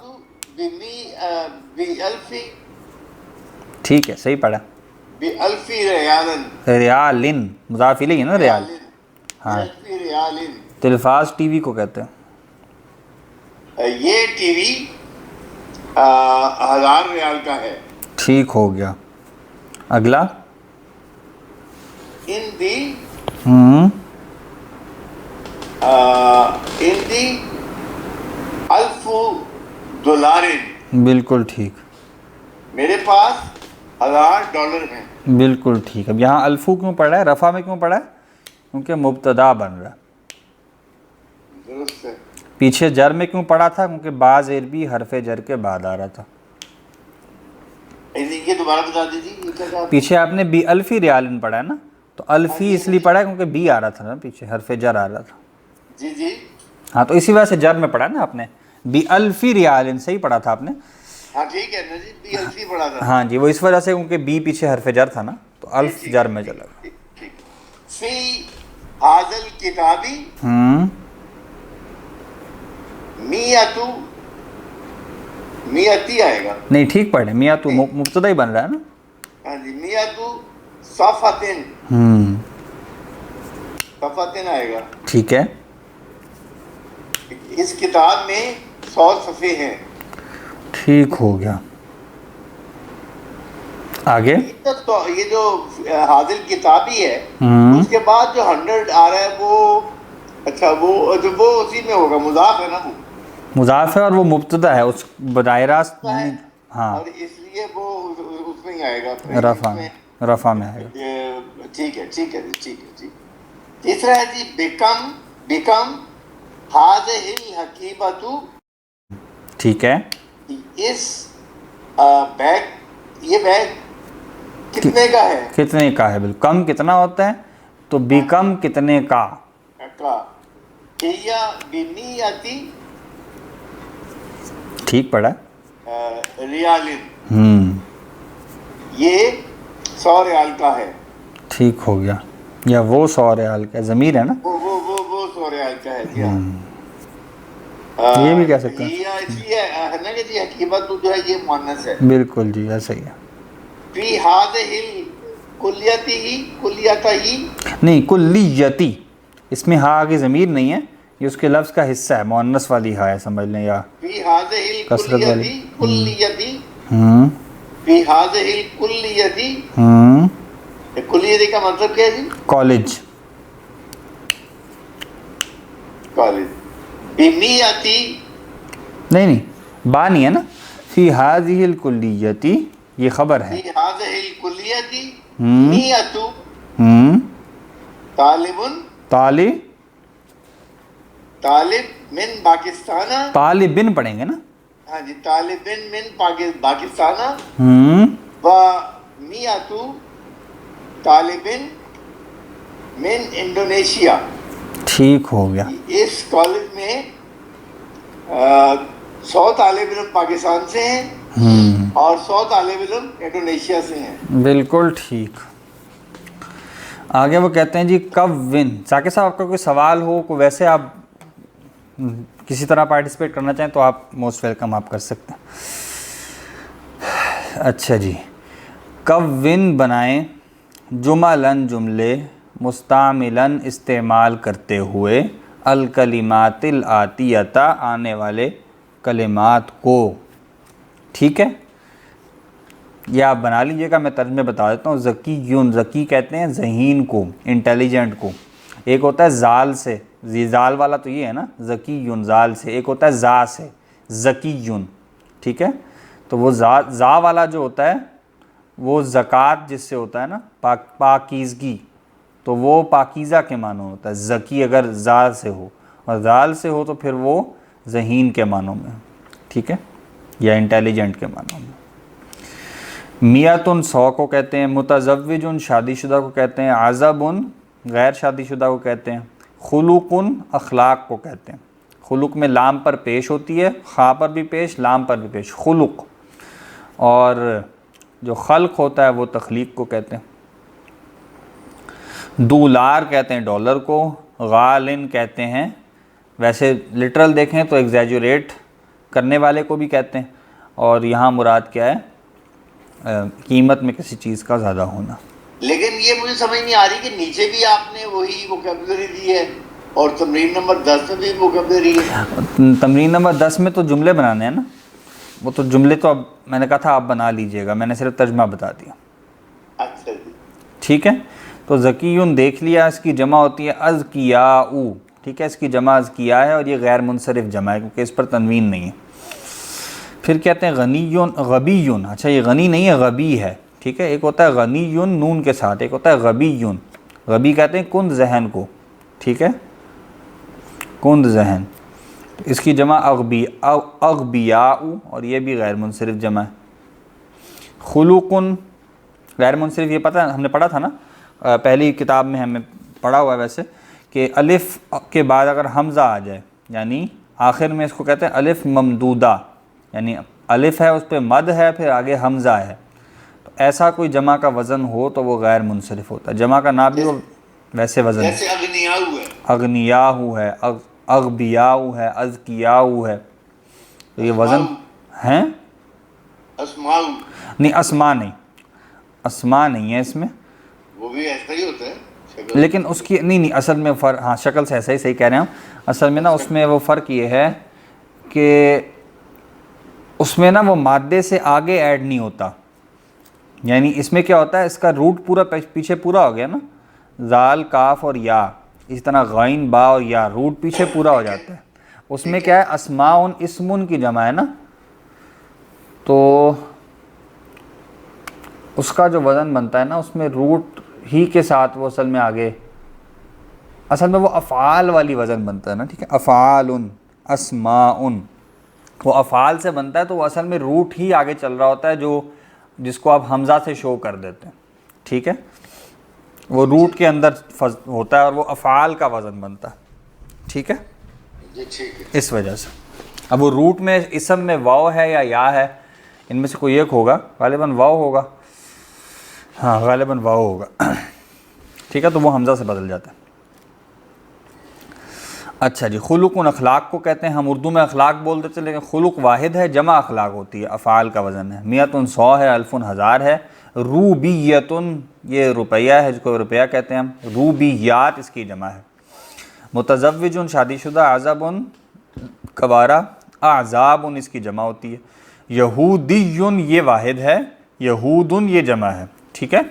بِأَلْفِ، ٹھیک ہے صحیح پڑھا۔ بِأَلْفِ ریالن، ریالن مضاف الیہ ہے نا ریال، ہاں۔ بِأَلْفِ ریالن، تلفاز ٹی وی کو کہتے ہیں۔ یہ ٹی وی 1000 ریال کا ہے۔ ٹھیک ہو گیا، اگلا۔ ان دی $1000، بالکل ٹھیک، میرے پاس $1000 ہیں۔ بالکل ٹھیک۔ اب یہاں الفو کیوں پڑھا ہے؟ رفع میں کیوں پڑھا ہے؟ کیونکہ مبتدا بن رہا ہے۔ درست ہے۔ پیچھے جر میں کیوں پڑھا تھا؟ کیونکہ بعض عربی حرف جر کے بعد آ رہا تھا۔ یہ دوبارہ بتا دیجیے، یہ کیا کہا؟ پیچھے آپ نے بی الفی ریالن پڑھا ہے نا، تو الفی اس لیے پڑھا ہے کیونکہ بی آ رہا تھا نا، پیچھے حرف جر آ رہا تھا۔ جی ہاں تو اسی وجہ سے جر میں پڑھا نا آپ نے، بی الفی ریالن صحیح پڑھا تھا آپ نے۔ ہاں ٹھیک ہے نا جی، بی الفی پڑھا تھا۔ ہاں جی وہ اس وجہ سے کیونکہ بی پیچھے حرف جر تھا نا، تو الف جر میں چلا گیا۔ فی حاضل کتابی میاتو، میاتی آئے گا۔ نہیں ٹھیک پڑھے، میاں تو مبتدا ہی بن رہا ہے نا۔ ہاں جی، میاتو صفاتن، صفاتن آئے گا۔ ٹھیک ہے، اس کتاب میں 100 صفحے ہیں۔ ٹھیک ہو گیا، آگے۔ یہ جو حاضل کتابی ہے اس کے بعد جو 100 آ رہا ہے وہ، اچھا وہ اسی میں ہوگا، مضاف ہے نا، وہ مضاف ہے اور وہ مبتدا ہے، اس براہ راست ہاں، اور اس لیے وہ اس میں ہی آئے گا، رفع میں آئے گا۔ ٹھیک ہے ٹھیک ہے ٹھیک ہے جی۔ تیسرا ہے جی بیکم ہاذہ الحکیمۃ، ٹھیک ہے، اس بیگ، یہ بیگ کتنے کا ہے؟ کتنے کا ہے، بالکل کم کتنا ہوتا ہے تو بیکم کتنے کا۔ ہیا بمیاتی ٹھیک پڑھا، ریالن، یہ 100 ریال کا ہے۔ ٹھیک ہو گیا، یا وہ 100 ریال کا ضمیر ہے نا، وہ 100 ریال کا ہے جی۔ یہ بھی کہہ سکتے ہیں، اس لیے ہے نا کہ جی حکیمت جو ہے یہ مؤنث ہے۔ بالکل جی ایسا ہی ہے۔ فی ہذہ کلیتہ ہی، نہیں کلیتی، اس میں ہا کی ضمیر نہیں ہے، یہ اس کے لفظ کا حصہ ہے، مؤنث والی ہا ہے سمجھ لیں، یا فی ہذہ کثرت والی۔ کلیتی، ہوں فی ہذہ کلیتی، کلیتی کا مطلب کیا ہے جی؟ College, college. بمیاتی، نہیں با نہیں ہے نا، فی ہذہ الکلیتی یہ خبر ہے۔ فی ہذہ الکلیتی میۃ طالب من پاکستانہ، طالبن پڑھیں گے نا، ہاں جی، طالبن من پاکستانہ، و میۃ طالبن من انڈونیشیا۔ ٹھیک ہو گیا، اس کالج میں 100 طالب علم پاکستان سے ہیں اور 100 طالب علم انڈونیشیا سے ہیں۔ بالکل ٹھیک۔ آگے وہ کہتے ہیں جی کون، ذاکر صاحب آپ کا کوئی سوال ہو، کوئی ویسے آپ کسی طرح پارٹیسپیٹ کرنا چاہیں تو آپ موسٹ ویلکم آپ کر سکتے ہیں۔ اچھا جی، کون بنائیں جملن جملے مستعملن استعمال کرتے ہوئے الکلمات الآتیتا آنے والے کلمات کو، ٹھیک ہے، یہ آپ بنا لیجئے گا، میں ترجمے بتا دیتا ہوں۔ ذکیون، ذکی کہتے ہیں ذہین کو، انٹیلیجنٹ کو۔ ایک ہوتا ہے زال سے، زال والا تو یہ ہے نا، ذکیون زال سے، ایک ہوتا ہے زا سے، ذکیون، ٹھیک ہے۔ تو وہ زا والا جو ہوتا ہے وہ زکوٰۃ جس سے ہوتا ہے نا، پاکیزگی، تو وہ پاکیزہ کے معنوں ہوتا ہے۔ ذکی اگر زا سے ہو اور زال سے ہو تو پھر وہ ذہین کے معنوں میں، ٹھیک ہے، یا انٹیلیجنٹ کے معنوں میں۔ میتن 100 کو کہتے ہیں، متزوجن شادی شدہ کو کہتے ہیں، عزبن غیر شادی شدہ کو کہتے ہیں، خلوقن اخلاق کو کہتے ہیں۔ خلق میں لام پر پیش ہوتی ہے، خا پر بھی پیش، لام پر بھی پیش، خلق۔ اور جو خلق ہوتا ہے وہ تخلیق کو کہتے ہیں۔ دولار کہتے ہیں ڈالر کو، غالن کہتے ہیں، ویسے لٹرل دیکھیں تو ایگزیجوریٹ کرنے والے کو بھی کہتے ہیں، اور یہاں مراد کیا ہے، قیمت میں کسی چیز کا زیادہ ہونا۔ لیکن یہ مجھے سمجھ نہیں آ رہی کہ نیچے بھی آپ نے وہی ووکیبلری دی ہے اور تمرین نمبر 10 میں بھی ووکیبلری ہے۔ تمرین نمبر 10 میں تو جملے بنانے ہیں نا، وہ تو جملے تو اب میں نے کہا تھا آپ بنا لیجئے گا، میں نے صرف ترجمہ بتا دیا۔ اچھا جی، ٹھیک ہے، تو ذکیون دیکھ لیا، اس کی جمع ہوتی ہے اذکیاء، ٹھیک ہے، اس کی جمع اذکیاء ہے اور یہ غیر منصرف جمع ہے کیونکہ اس پر تنوین نہیں ہے۔ پھر کہتے ہیں غنیون، غبیون، اچھا یہ غنی نہیں ہے، غبی ہے، ٹھیک ہے، ایک ہوتا ہے غنیون نون کے ساتھ، ایک ہوتا ہے غبیون۔ غبی کہتے ہیں کند ذہن کو، ٹھیک ہے، کند ذہن، اس کی جمع اغبیاء، اور یہ بھی غیر منصرف جمع ہے۔ خلوقن غیر منصرف، یہ پتہ ہم نے پڑھا تھا نا پہلی کتاب میں، ہمیں پڑھا ہوا ہے ویسے، کہ الف کے بعد اگر حمزہ آ جائے، یعنی آخر میں اس کو کہتے ہیں الف ممدودہ، یعنی الف ہے اس پہ مد ہے پھر آگے حمزہ ہے، تو ایسا کوئی جمع کا وزن ہو تو وہ غیر منصرف ہوتا ہے۔ جمع کا نام بھی وہ ویسے وزن، جیسے اغنیاؤ ہے، اغنیاہو ہے، اغبیاؤ ہے، اذکیاؤ ہے، تو یہ وزن ہیں، اسماؤ، نہیں اسما نہیں، اسما نہیں ہے اس میں، وہ بھی ایسا ہی ہوتا ہے شکل۔ لیکن اس کی نہیں اصل میں فرق، ہاں شکل سے ایسا ہی صحیح کہہ رہے ہیں ہم، اصل میں نا اس میں وہ فرق یہ ہے کہ اس میں نا وہ مادے سے آگے ایڈ نہیں ہوتا، یعنی اس میں کیا ہوتا ہے، اس کا روٹ پورا پیچھے پورا ہو گیا نا، زال کاف اور یا، اسی طرح غین با اور یا، روٹ پیچھے پورا ہو جاتا ہے۔ اس میں کیا ہے، اسماؤن اسمن کی جمع ہے نا، تو اس کا جو وزن بنتا ہے نا اس میں روٹ ہی کے ساتھ وہ اصل میں آگے، اصل میں وہ افعال والی وزن بنتا ہے نا، ٹھیک ہے، افعالن اسماؤن، وہ افعال سے بنتا ہے تو وہ اصل میں روٹ ہی آگے چل رہا ہوتا ہے، جو جس کو آپ حمزہ سے شو کر دیتے ہیں، ٹھیک ہے، وہ روٹ کے اندر ہوتا ہے اور وہ افعال کا وزن بنتا ہے، ٹھیک ہے، جی ٹھیک ہے۔ اس وجہ سے۔ اب وہ روٹ میں اسم میں واو ہے یا یا ہے، ان میں سے کوئی ایک ہوگا، غالباً واو ہوگا، ہاں غالباً واو ہوگا، ٹھیک ہے، تو وہ حمزہ سے بدل جاتا ہے۔ اچھا جی، خلق اخلاق کو کہتے ہیں، ہم اردو میں اخلاق بولتے تھے لیکن خلق واحد ہے، جمع اخلاق ہوتی ہے، افعال کا وزن ہے۔ میتن 100 ہے، الفن 1000 ہے، روبیتن یہ روپیہ ہے، جس کو روپیہ کہتے ہیں ہم، روبیات اس کی جمع ہے۔ متزوجن شادی شدہ، عزبن کبارہ، اعزابن اس کی جمع ہوتی ہے۔ یہودیون یہ واحد ہے، یہودن یہ جمع ہے، ٹھیک ہے،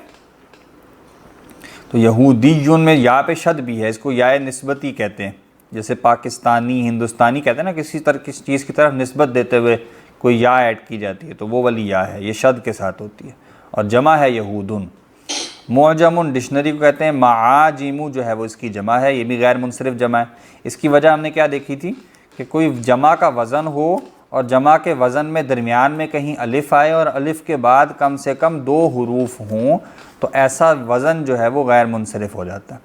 تو یہودیون میں یا پہ شد بھی ہے، اس کو یا نسبتی کہتے ہیں، جیسے پاکستانی ہندوستانی کہتے ہیں نا، کسی چیز کی طرف نسبت دیتے ہوئے کوئی یا ایڈ کی جاتی ہے تو وہ والی یا ہے، یہ شد کے ساتھ ہوتی ہے، اور جمع ہے یہودن۔ معجم ڈکشنری کو کہتے ہیں، معاجم جو ہے وہ اس کی جمع ہے، یہ بھی غیر منصرف جمع ہے۔ اس کی وجہ ہم نے کیا دیکھی تھی کہ کوئی جمع کا وزن ہو اور جمع کے وزن میں درمیان میں کہیں الف آئے اور الف کے بعد کم سے کم 2 حروف ہوں تو ایسا وزن جو ہے وہ غیر منصرف ہو جاتا ہے۔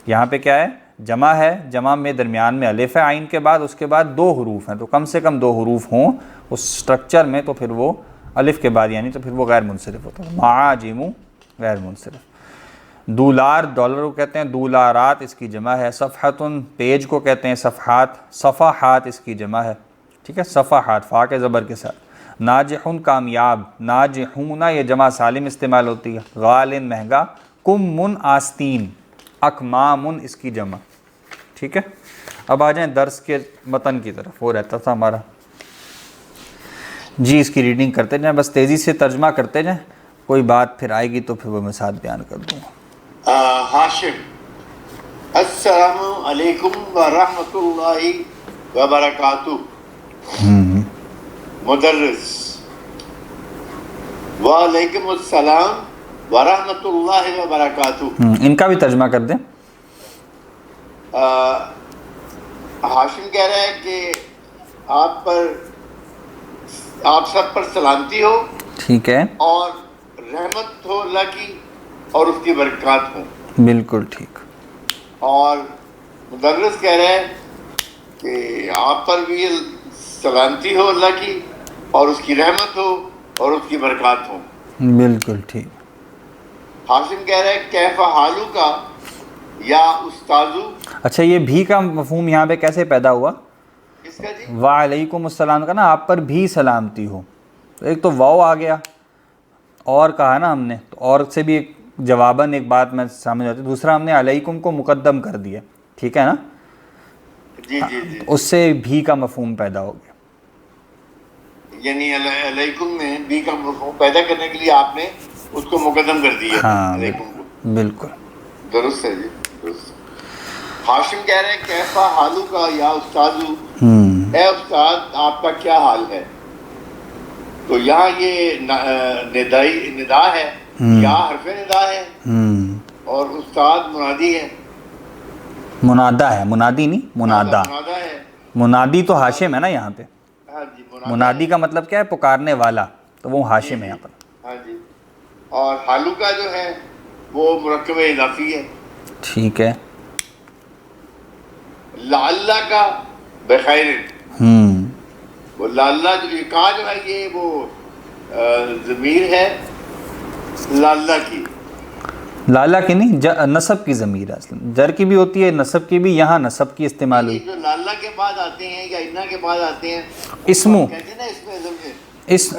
یہاں پہ کیا ہے، جمع ہے، جمع میں درمیان میں الف ہے عین کے بعد، اس کے بعد 2 حروف ہیں، تو کم سے کم 2 حروف ہوں اس سٹرکچر میں تو پھر وہ الف کے بعد یعنی تو پھر وہ غیر منصرف ہوتا ہے، معاجم غیر منصرف۔ دولار ڈالر کو کہتے ہیں، دولارات اس کی جمع ہے، صفحتن پیج کو کہتے ہیں صفحات، صفحات اس کی جمع ہے، ٹھیک ہے، صفحات فا کے زبر کے ساتھ۔ ناجحون کامیاب، ناجحون یہ جمع سالم استعمال ہوتی ہے، غالن مہنگا، کمن آستین، اکمامن اس کی جمع، ٹھیک ہے۔ اب آ جائیں درس کے متن کی طرف، وہ رہتا تھا ہمارا جی، اس کی ریڈنگ کرتے جائیں، بس تیزی سے ترجمہ کرتے جائیں، کوئی بات پھر آئے گی تو پھر وہ میں ساتھ بیان کر دوں گا۔ ہاشم، السلام علیکم ورحمۃ اللہ وبرکاتہ۔ مدرس، وعلیکم السلام ورحمۃ اللہ وبرکاتہ۔ ان کا بھی ترجمہ کر دیں۔ ہاشم کہہ رہا ہے کہ آپ سب پر سلامتی ہو، ٹھیک ہے، اور رحمت ہو اللہ کی اور اس کی برکات ہوں۔ بالکل ٹھیک۔ اور مدرس کہہ رہا ہے کہ آپ پر بھی سلامتی ہو اللہ کی اور اس کی رحمت ہو اور اس کی برکات ہو۔ بالکل ٹھیک۔ ہاشم کہہ رہا ہے کیف حالو کا یا استاذو۔ اچھا، یہ بھی کا مفہوم یہاں پہ کیسے پیدا ہوا؟ اس کا جی وعلیکم السلام کا نا، آپ پر بھی سلامتی ہو، تو ایک تو واو آ گیا اور کہا نا ہم نے، تو اور سے بھی ایک جواباً ایک بات میں سامنے آتی، دوسرا ہم نے علیکم کو مقدم کر دیا، ٹھیک ہے نا، جی جی جی، اس سے بھی کا مفہوم پیدا ہو گیا۔ یعنی علیکم میں بھی کا مفہوم پیدا کرنے کے لیے آپ نے اس کو مقدم کر دیا ہاں علیکم کو۔ بالکل درست ہے جی، درست۔ ہاشم کہہ رہے ہیں کیفا حالو کا یا استاذو، اے استاد آپ کا کیا حال ہے؟ تو یہاں یہ ندا ہے، یا حرف ندا ہے، اور استاد منادی ہے، منادہ ہے، منادی نہیں، منادہ۔ منادا ہے، منادی تو ہاشم ہے نا یہاں پہ، ہاں جی، منادی کا مطلب کیا ہے؟ پکارنے والا، تو وہ ہاشم ہے یہاں پر۔ ہاں جی، اور حالو کا جو ہے وہ مرکب اضافی ہے۔ ٹھیک ہے۔ لعلہ کا بخیر، وہ لعلہ جو یہ کہا جو ہے یہ وہ ضمیر ہے لعلہ کی، لالا کی نہیں، نصب کی ضمیر ہے، اصلا جر کی بھی ہوتی ہے، نصب کی بھی، یہاں نصب کی استعمال ہوئی۔ یہ جو لعلہ کے بعد آتے ہیں یا انا کے بعد آتے ہیں اسمو، کہتے ہیں نا اس میں اس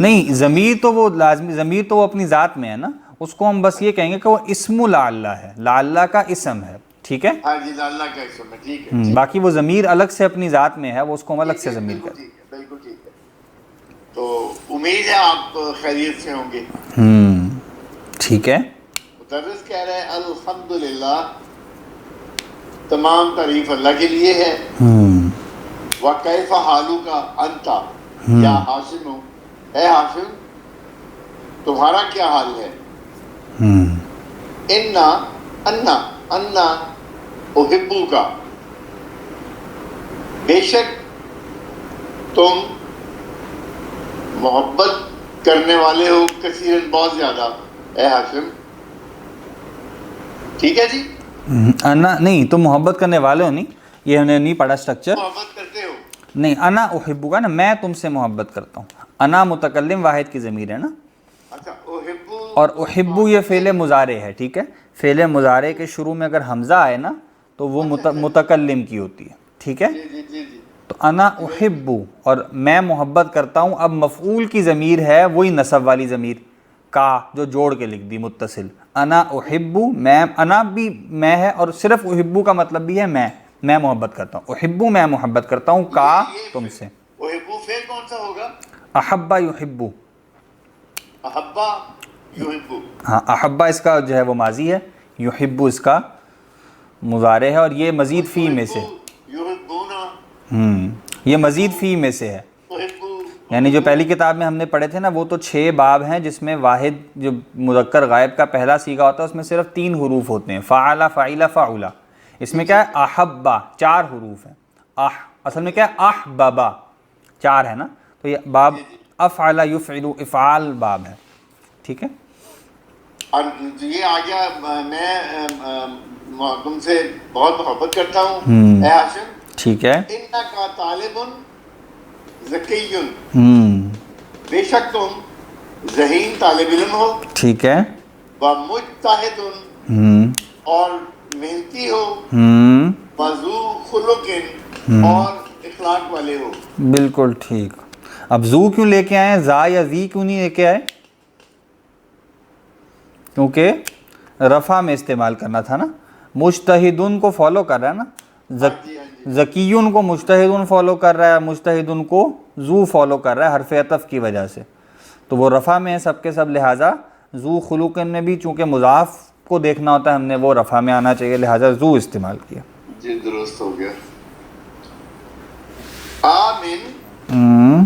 نہیں، ضمیر تو وہ لازمی، ضمیر تو وہ اپنی ذات میں ہے نا، اس کو ہم بس یہ کہیں گے کہ وہ اسم لعلہ ہے، لعلہ کا اسم ہے، ٹھیک ہے۔ ہاں جی، لعلہ کا اسم ہے، ٹھیک ہے۔ باقی وہ ضمیر الگ سے اپنی ذات میں ہے، وہ اس کو ہم الگ سے ضمیر بالکل کہتے ہیں۔ ٹھیک ہے، بالکل ٹھیک ہے۔ تو امید ہے آپ خیریت سے ہوں گے۔ ٹھیک ہے۔ مدرس کہہ رہے ہیں الحمدللہ، تمام تعریف اللہ کے لیے ہے۔ وَكَيْفَ حَالُكَ أَنْتَ یا حاسم، اے حاسم تمہارا کیا حال ہے؟ انا احبو کا، بے شک تم محبت کرنے والے ہو کثیرن بہت زیادہ، اے حاسم، ٹھیک ہے جی۔ انا نہیں، تم محبت کرنے والے ہو نہیں، یہ ہم نے نہیں پڑھا اسٹرکچر، محبت کرتے ہو نہیں، انا احبو کا نا، میں تم سے محبت کرتا ہوں، انا متکلم واحد کی ضمیر ہے نا، اچھا، احبو اور احبو یہ فعل مضارع ہے، ٹھیک ہے، فعل مضارع کے شروع میں اگر حمزہ آئے نا تو وہ متکلم کی ہوتی ہے، ٹھیک ہے۔ جی جی جی جی، تو انا احبو اور میں محبت کرتا ہوں، اب مفعول کی ضمیر ہے وہی نصب والی ضمیر کا جو جوڑ کے لکھ دی متصل، انا احبو، میں، انا بھی میں ہے، اور صرف احبو کا مطلب بھی ہے میں محبت کرتا ہوں، احبو میں محبت کرتا ہوں کا تم سے۔ احبو فعل کون سا ہوگا؟ احبا یحبو، احبا یحبو، ہاں، احبا اس کا جو ہے وہ ماضی ہے، یحبو اس کا مضارع ہے، اور یہ مزید فی میں سے، یحبونا، یہ مزید فی میں سے ہے، احبو، یعنی جو پہلی کتاب میں ہم نے پڑھے تھے نا وہ تو 6 باب ہیں جس میں واحد جو مذکر غائب کا پہلا صیغہ ہوتا ہے اس میں صرف 3 حروف ہوتے ہیں، فعل، فعیل، فعولا، اس میں کیا ہے احبا 4 حروف ہیں، اصل میں کیا ہے احببا 4 ہے نا، تو یہ باب افعل یفعل افعال باب ہے، ٹھیک ہے۔ اور یہ آ گیا، میں تم سے بہت محبت کرتا ہوں اے ہاشم. ٹھیک ہے. انکا طالبن ذکیٌ، بے شک تم ذہین طالب علم ہو. ٹھیک ہے. ومجتہد، اور محنتی ہو. وذو خلق، اور اخلاق والے ہو. بالکل ٹھیک. اب زو کیوں لے کے آئے، زا یا زی کیوں نہیں لے کے آئے؟ کیونکہ رفع میں استعمال کرنا تھا نا. مجتہدن کو فالو کر رہا ہے نا، ذکیون کو مجتہدن فالو کر رہا ہے، مجتہدن کو زو فالو کر رہا ہے حرف عطف کی وجہ سے. تو وہ رفع میں ہے سب کے سب، لہٰذا ذو خلق میں بھی چونکہ مضاف کو دیکھنا ہوتا ہے ہم نے، وہ رفع میں آنا چاہیے، لہٰذا زو استعمال کیا. جی درست ہو گیا. آمن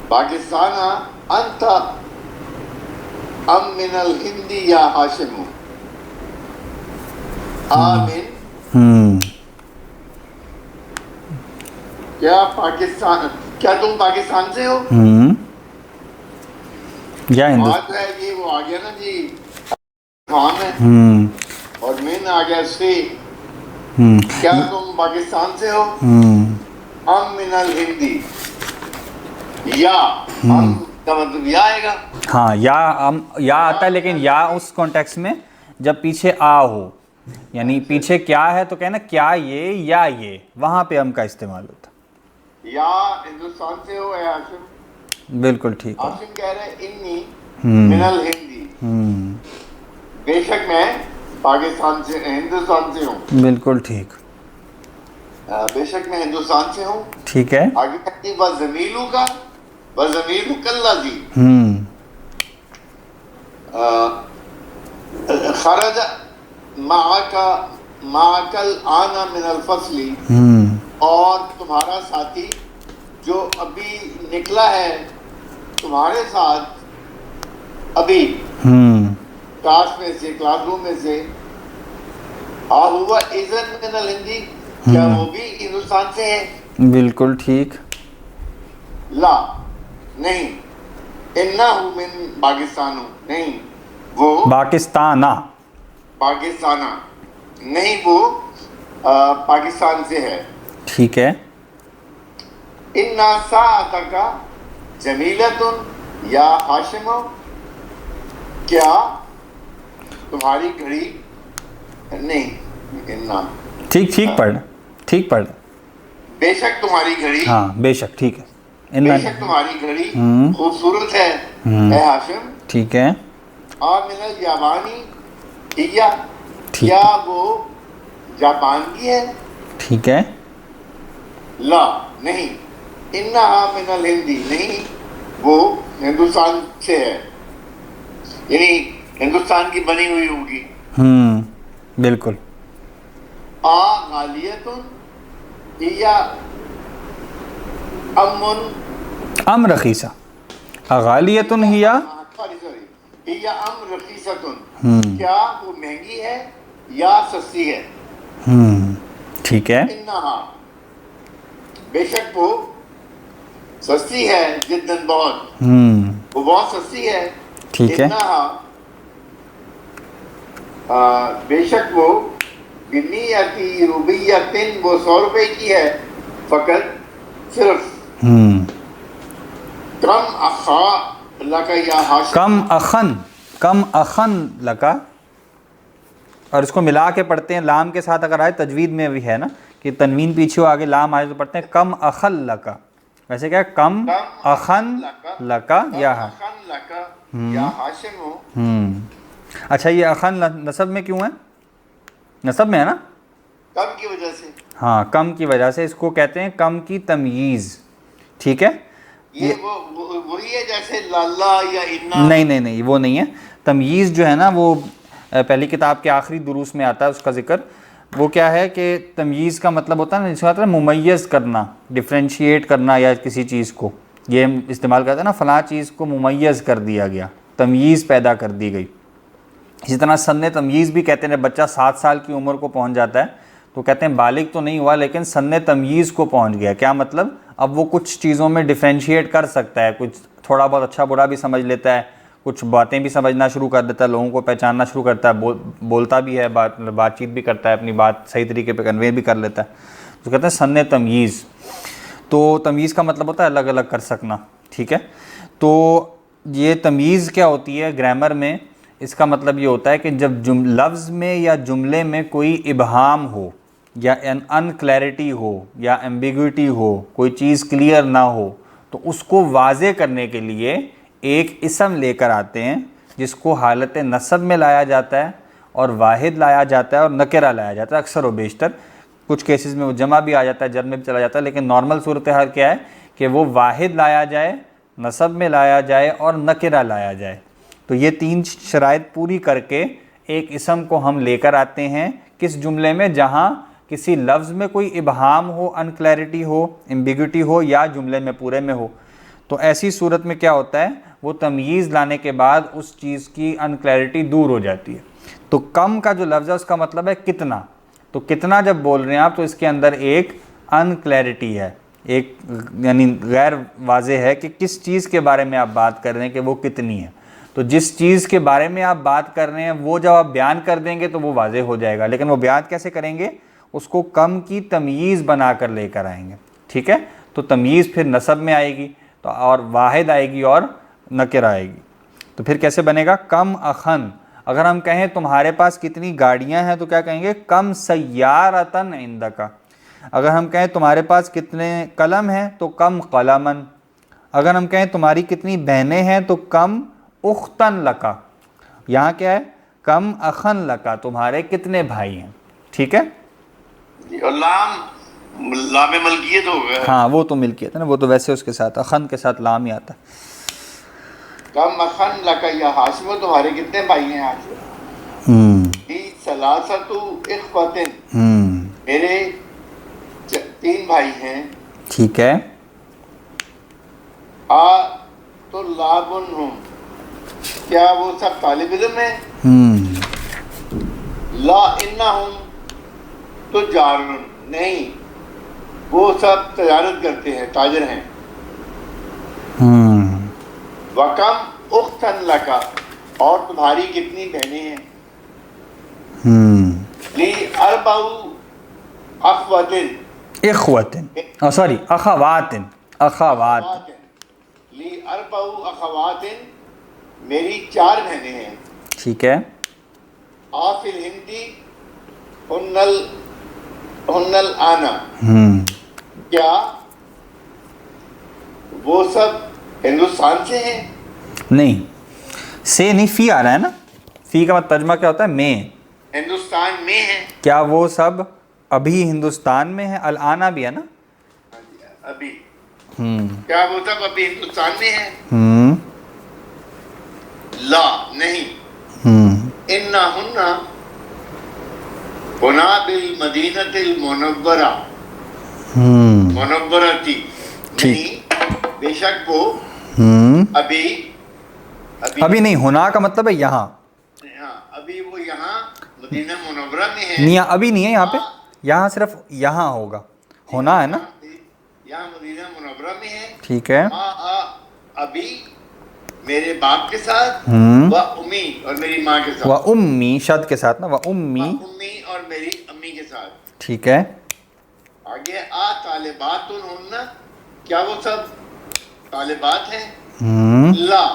پاکستان انت ام من الہند یا ہاشم. آمن، کیا تم پاکستان سے ہو؟ یا بات ہے یہ وہ آ گیا نا جی، خان ہے اور من آ گیا سے. کیا تم پاکستان سے ہو؟ ام من الہندی، یا ام کا مطلب یا آئے گا. ہاں یا آتا ہے، لیکن یا اس کانٹیکس میں جب پیچھے آ ہو، یعنی پیچھے کیا ہے تو کہنا کیا یہ یا یہ، وہاں پہ ام کا استعمال ہوتا. یا ہندوستان سے ہو اے ہاشم. بالکل ٹھیک ہے. ہاشم کہہ رہے انی من الہندی، بے شک میں پاکستان سے ہندوستان سے ہوں. بالکل ٹھیک. بے شک میں ہندوستان سے ہوں. ٹھیک ہے. آگے کہتی وَزَمِيلُ کا وَزَمِيلُ كَالَّذِي خرج معك الآن من الفصل، اور تمہارا ساتھی جو ابھی نکلا ہے تمہارے ساتھ ابھی کلاس میں سے، کلاس روم میں سے. ہوا اذن من الہندی، کیا وہ بھی ہندوستان سے ہے؟ بالکل ٹھیک. لا نہیں. انہو من پاکستان، نہیں وہ پاکستانہ، پاکستانہ نہیں وہ پاکستان سے ہے. ٹھیک ہے. انا ساعتک جمیلۃ یا ہاشم، کیا تمہاری گھڑی نہیں. انا ٹھیک پڑھ. بے شک تمہاری گھڑی، ہاں بے شک ٹھیک ہے. بے شک تمہاری گھڑی خوبصورت ہے اے ہاشم. ٹھیک ہے. من الجابانی، کیا وہ جاپان کی ہے؟ ٹھیک ہے. لا نہیں. انہا من الہندی، نہیں وہ ہندوستان سے ہے، یعنی ہندوستان کی بنی ہوئی ہوگی. بالکل. غالیۃ یا ام رخیصہ. غالیۃ ہی یا ام رخیصۃ، کیا وہ مہنگی ہے یا سستی ہے؟ ٹھیک ہے. انہا، بے شک وہ سستی ہے، جداً بہت، وہ بہت سستی ہے. ٹھیک ہے. انہا، بے شک وہ بنیتی روبیتن، وہ 100 روپے کی ہے فقط، صرف. کم اخا لکا یا ہاشم، کم اخن لکا، اور اس کو ملا کے پڑھتے ہیں لام کے ساتھ. اگر آئے تجوید میں بھی ہے نا کہ تنوین پیچھے ہو آگے لام آئے تو پڑھتے ہیں کم اخل لکا. ویسے کیا کم اخن لکا یا ہاشم. اچھا یہ اخن نصب میں کیوں ہے؟ نصب میں ہے نا، کم کی وجہ سے. ہاں کم کی وجہ سے، اس کو کہتے ہیں کم کی تمییز. ٹھیک ہے. یہ وہی ہے جیسے لالا یا انا؟ نہیں وہ نہیں ہے. تمییز جو ہے نا وہ پہلی کتاب کے آخری دروس میں آتا ہے اس کا ذکر. وہ کیا ہے کہ تمییز کا مطلب ہوتا ہے نا، جس کا مطلب ممیز کرنا، ڈیفرینشیٹ کرنا، یا کسی چیز کو یہ استعمال کرتے ہیں نا، فلاں چیز کو ممیز کر دیا گیا، تمییز پیدا کر دی گئی. اسی طرح سن تمییز بھی کہتے ہیں. بچہ 7 سال کی عمر کو پہنچ جاتا ہے تو کہتے ہیں بالغ تو نہیں ہوا لیکن سن تمییز کو پہنچ گیا. کیا مطلب؟ اب وہ کچھ چیزوں میں ڈیفرینشیٹ کر سکتا ہے، کچھ تھوڑا بہت اچھا برا بھی سمجھ لیتا ہے، کچھ باتیں بھی سمجھنا شروع کر دیتا ہے, لوگوں کو پہچاننا شروع کرتا ہے, بولتا بھی ہے, بات چیت بھی کرتا ہے, اپنی بات صحیح طریقے پہ کنوے بھی کر لیتا ہے. تو کہتے ہیں سن تمییز. تو تمییز کا مطلب ہوتا ہے الگ الگ کر سکنا, ٹھیک ہے. تو یہ تمییز کیا ہوتی ہے گرامر میں, اس کا مطلب یہ ہوتا ہے کہ جب لفظ میں یا جملے میں کوئی ابہام ہو یا ان کلیئرٹی ہو یا ایمبیگوٹی ہو, کوئی چیز کلیئر نہ ہو, تو اس کو واضح کرنے کے لیے ایک اسم لے کر آتے ہیں جس کو حالت نصب میں لایا جاتا ہے اور واحد لایا جاتا ہے اور نکرہ لایا جاتا ہے اکثر و بیشتر. کچھ کیسز میں وہ جمع بھی آ جاتا ہے, جر میں بھی چلا جاتا ہے, لیکن نارمل صورتحال کیا ہے کہ وہ واحد لایا جائے, نصب میں لایا جائے اور نکرہ لایا جائے. تو یہ 3 شرائط پوری کر کے ایک اسم کو ہم لے کر آتے ہیں کس جملے میں, جہاں کسی لفظ میں کوئی ابہام ہو, ان کلیئرٹی ہو, ایمبیگوٹی ہو یا جملے میں پورے میں ہو. تو ایسی صورت میں کیا ہوتا ہے, وہ تمییز لانے کے بعد اس چیز کی ان کلیئرٹی دور ہو جاتی ہے. تو کم کا جو لفظ ہے اس کا مطلب ہے کتنا. تو کتنا جب بول رہے ہیں آپ تو اس کے اندر ایک ان کلیئرٹی ہے, ایک یعنی غیر واضح ہے کہ کس چیز کے بارے میں آپ بات کر رہے ہیں کہ وہ کتنی ہے. تو جس چیز کے بارے میں آپ بات کر رہے ہیں وہ جب آپ بیان کر دیں گے تو وہ واضح ہو جائے گا, لیکن وہ بیان کیسے کریں گے, اس کو کم کی تمییز بنا کر لے کر آئیں گے, ٹھیک ہے. تو تمییز پھر نصب میں آئے گی تو اور واحد آئے گی اور نکرہ آئے گی. تو پھر کیسے بنے گا, کم اخن. اگر ہم کہیں تمہارے پاس کتنی گاڑیاں ہیں تو کیا کہیں گے, کم سیارتن عندک. اگر ہم کہیں تمہارے پاس کتنے قلم ہیں تو کم قلمن. اگر ہم کہیں تمہاری کتنی بہنیں ہیں تو کم اختن لکا. یہاں کیا ہے, کم اخن لکا, تمہارے کتنے بھائی ہیں, ٹھیک ہے. اور لام ملکیت ہو گیا. ہاں وہ تو ملکیت ہے نا, وہ تو ویسے اس کے ساتھ اخن کے ساتھ لام ہی آتا ہے. کم اخن لکا یا ہاشم, تمہارے کتنے بھائی ہیں ہاشم. ثلاثۃ اخوۃ, میرے 3 بھائی ہیں, ٹھیک ہے. طلاب ہم, کیا وہ سب طالب علم ہیں. لا انہم تجار, نہیں وہ سب تجارت کرتے ہیں, تاجر ہیں. وکم اختن لکا, اور تمہاری کتنی بہنیں ہیں. لی اربع اخوات, اخوات. لی اربع اخوات, میری 4 بہنیں ہیں, ٹھیک ہے. آفی الہندی ہن الآنا, کیا وہ سب ہندوستان سے ہیں. نہیں, سے نہیں, فی آ رہا ہے نا. فی کا ترجمہ کیا ہوتا ہے, میں. ہندوستان میں ہیں. کیا وہ سب ابھی ہندوستان میں ہیں, الآنا بھی ہے نا, ابھی. کیا وہ سب ابھی ہندوستان میں ہیں. لا نہیں. انہن ہنا بالمدینۃ المنورہ, منورتی, نہیں بے شک وہ ابھی نہیں. ہونا کا مطلب ہے یہاں, ابھی وہ یہاں مدینہ منورہ میں ہے. نہیں ابھی نہیں ہے یہاں پہ, یہاں صرف یہاں ہوگا, ہونا ہے نا, یہاں مدینہ منورہ میں ہے, ٹھیک ہے. ابھی میرے باپ کے ساتھ, و امی, اور میری ماں کے ساتھ, و امی شد کے ساتھ نا, و امی, اور میری امی کے ساتھ, ٹھیک ہے. آگے طالبات ہن, کیا وہ سب طالبات ہیں. لا